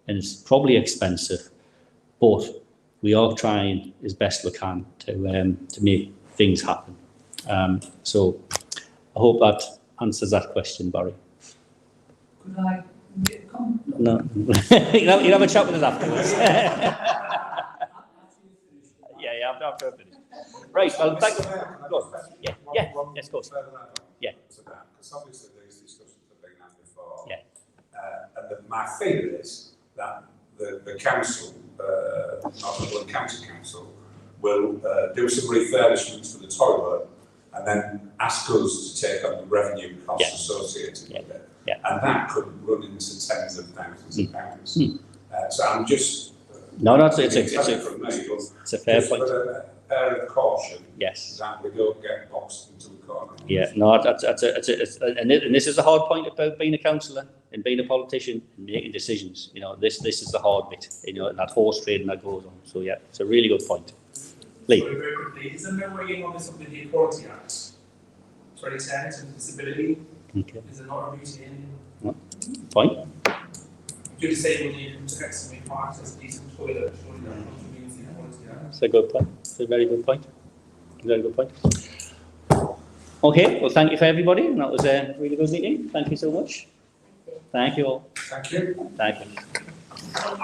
and it's probably expensive, but we are trying as best we can to make things happen. So I hope that answers that question, Barry. Could I make a comment? No. You'll have a chat with us afterwards. Yeah, after I finish. Right, well, thank you. Go on. Yeah, yes, of course. Yeah. Because obviously these discussions have been had before. Yeah. And my fear is that the council, Northumberland County Council, will do some refurbishments for the toilet and then ask us to take on the revenue costs associated with it. Yeah. And that could run into tens of thousands of pounds. So I'm just... No, it's a fair point. With a air of caution, yes, that we don't get boxed into a corner. Yeah, no, and this is the hard point about being a councillor and being a politician and making decisions. You know, this is the hard bit, you know, and that horse trading that goes on. So yeah, it's a really good point. Lee. Sorry, very quickly, isn't there weighing on this of the Equality Act 2010 and disability? Okay. Is there not a routine? Point. If you're disabled, you come to Hexham, you can't access a decent toilet, surely that contravenes the Equality Act. It's a good point. It's a very good point. Very good point. Okay, well, thank you for everybody. That was a really good meeting. Thank you so much. Thank you all. Thank you. Thank you.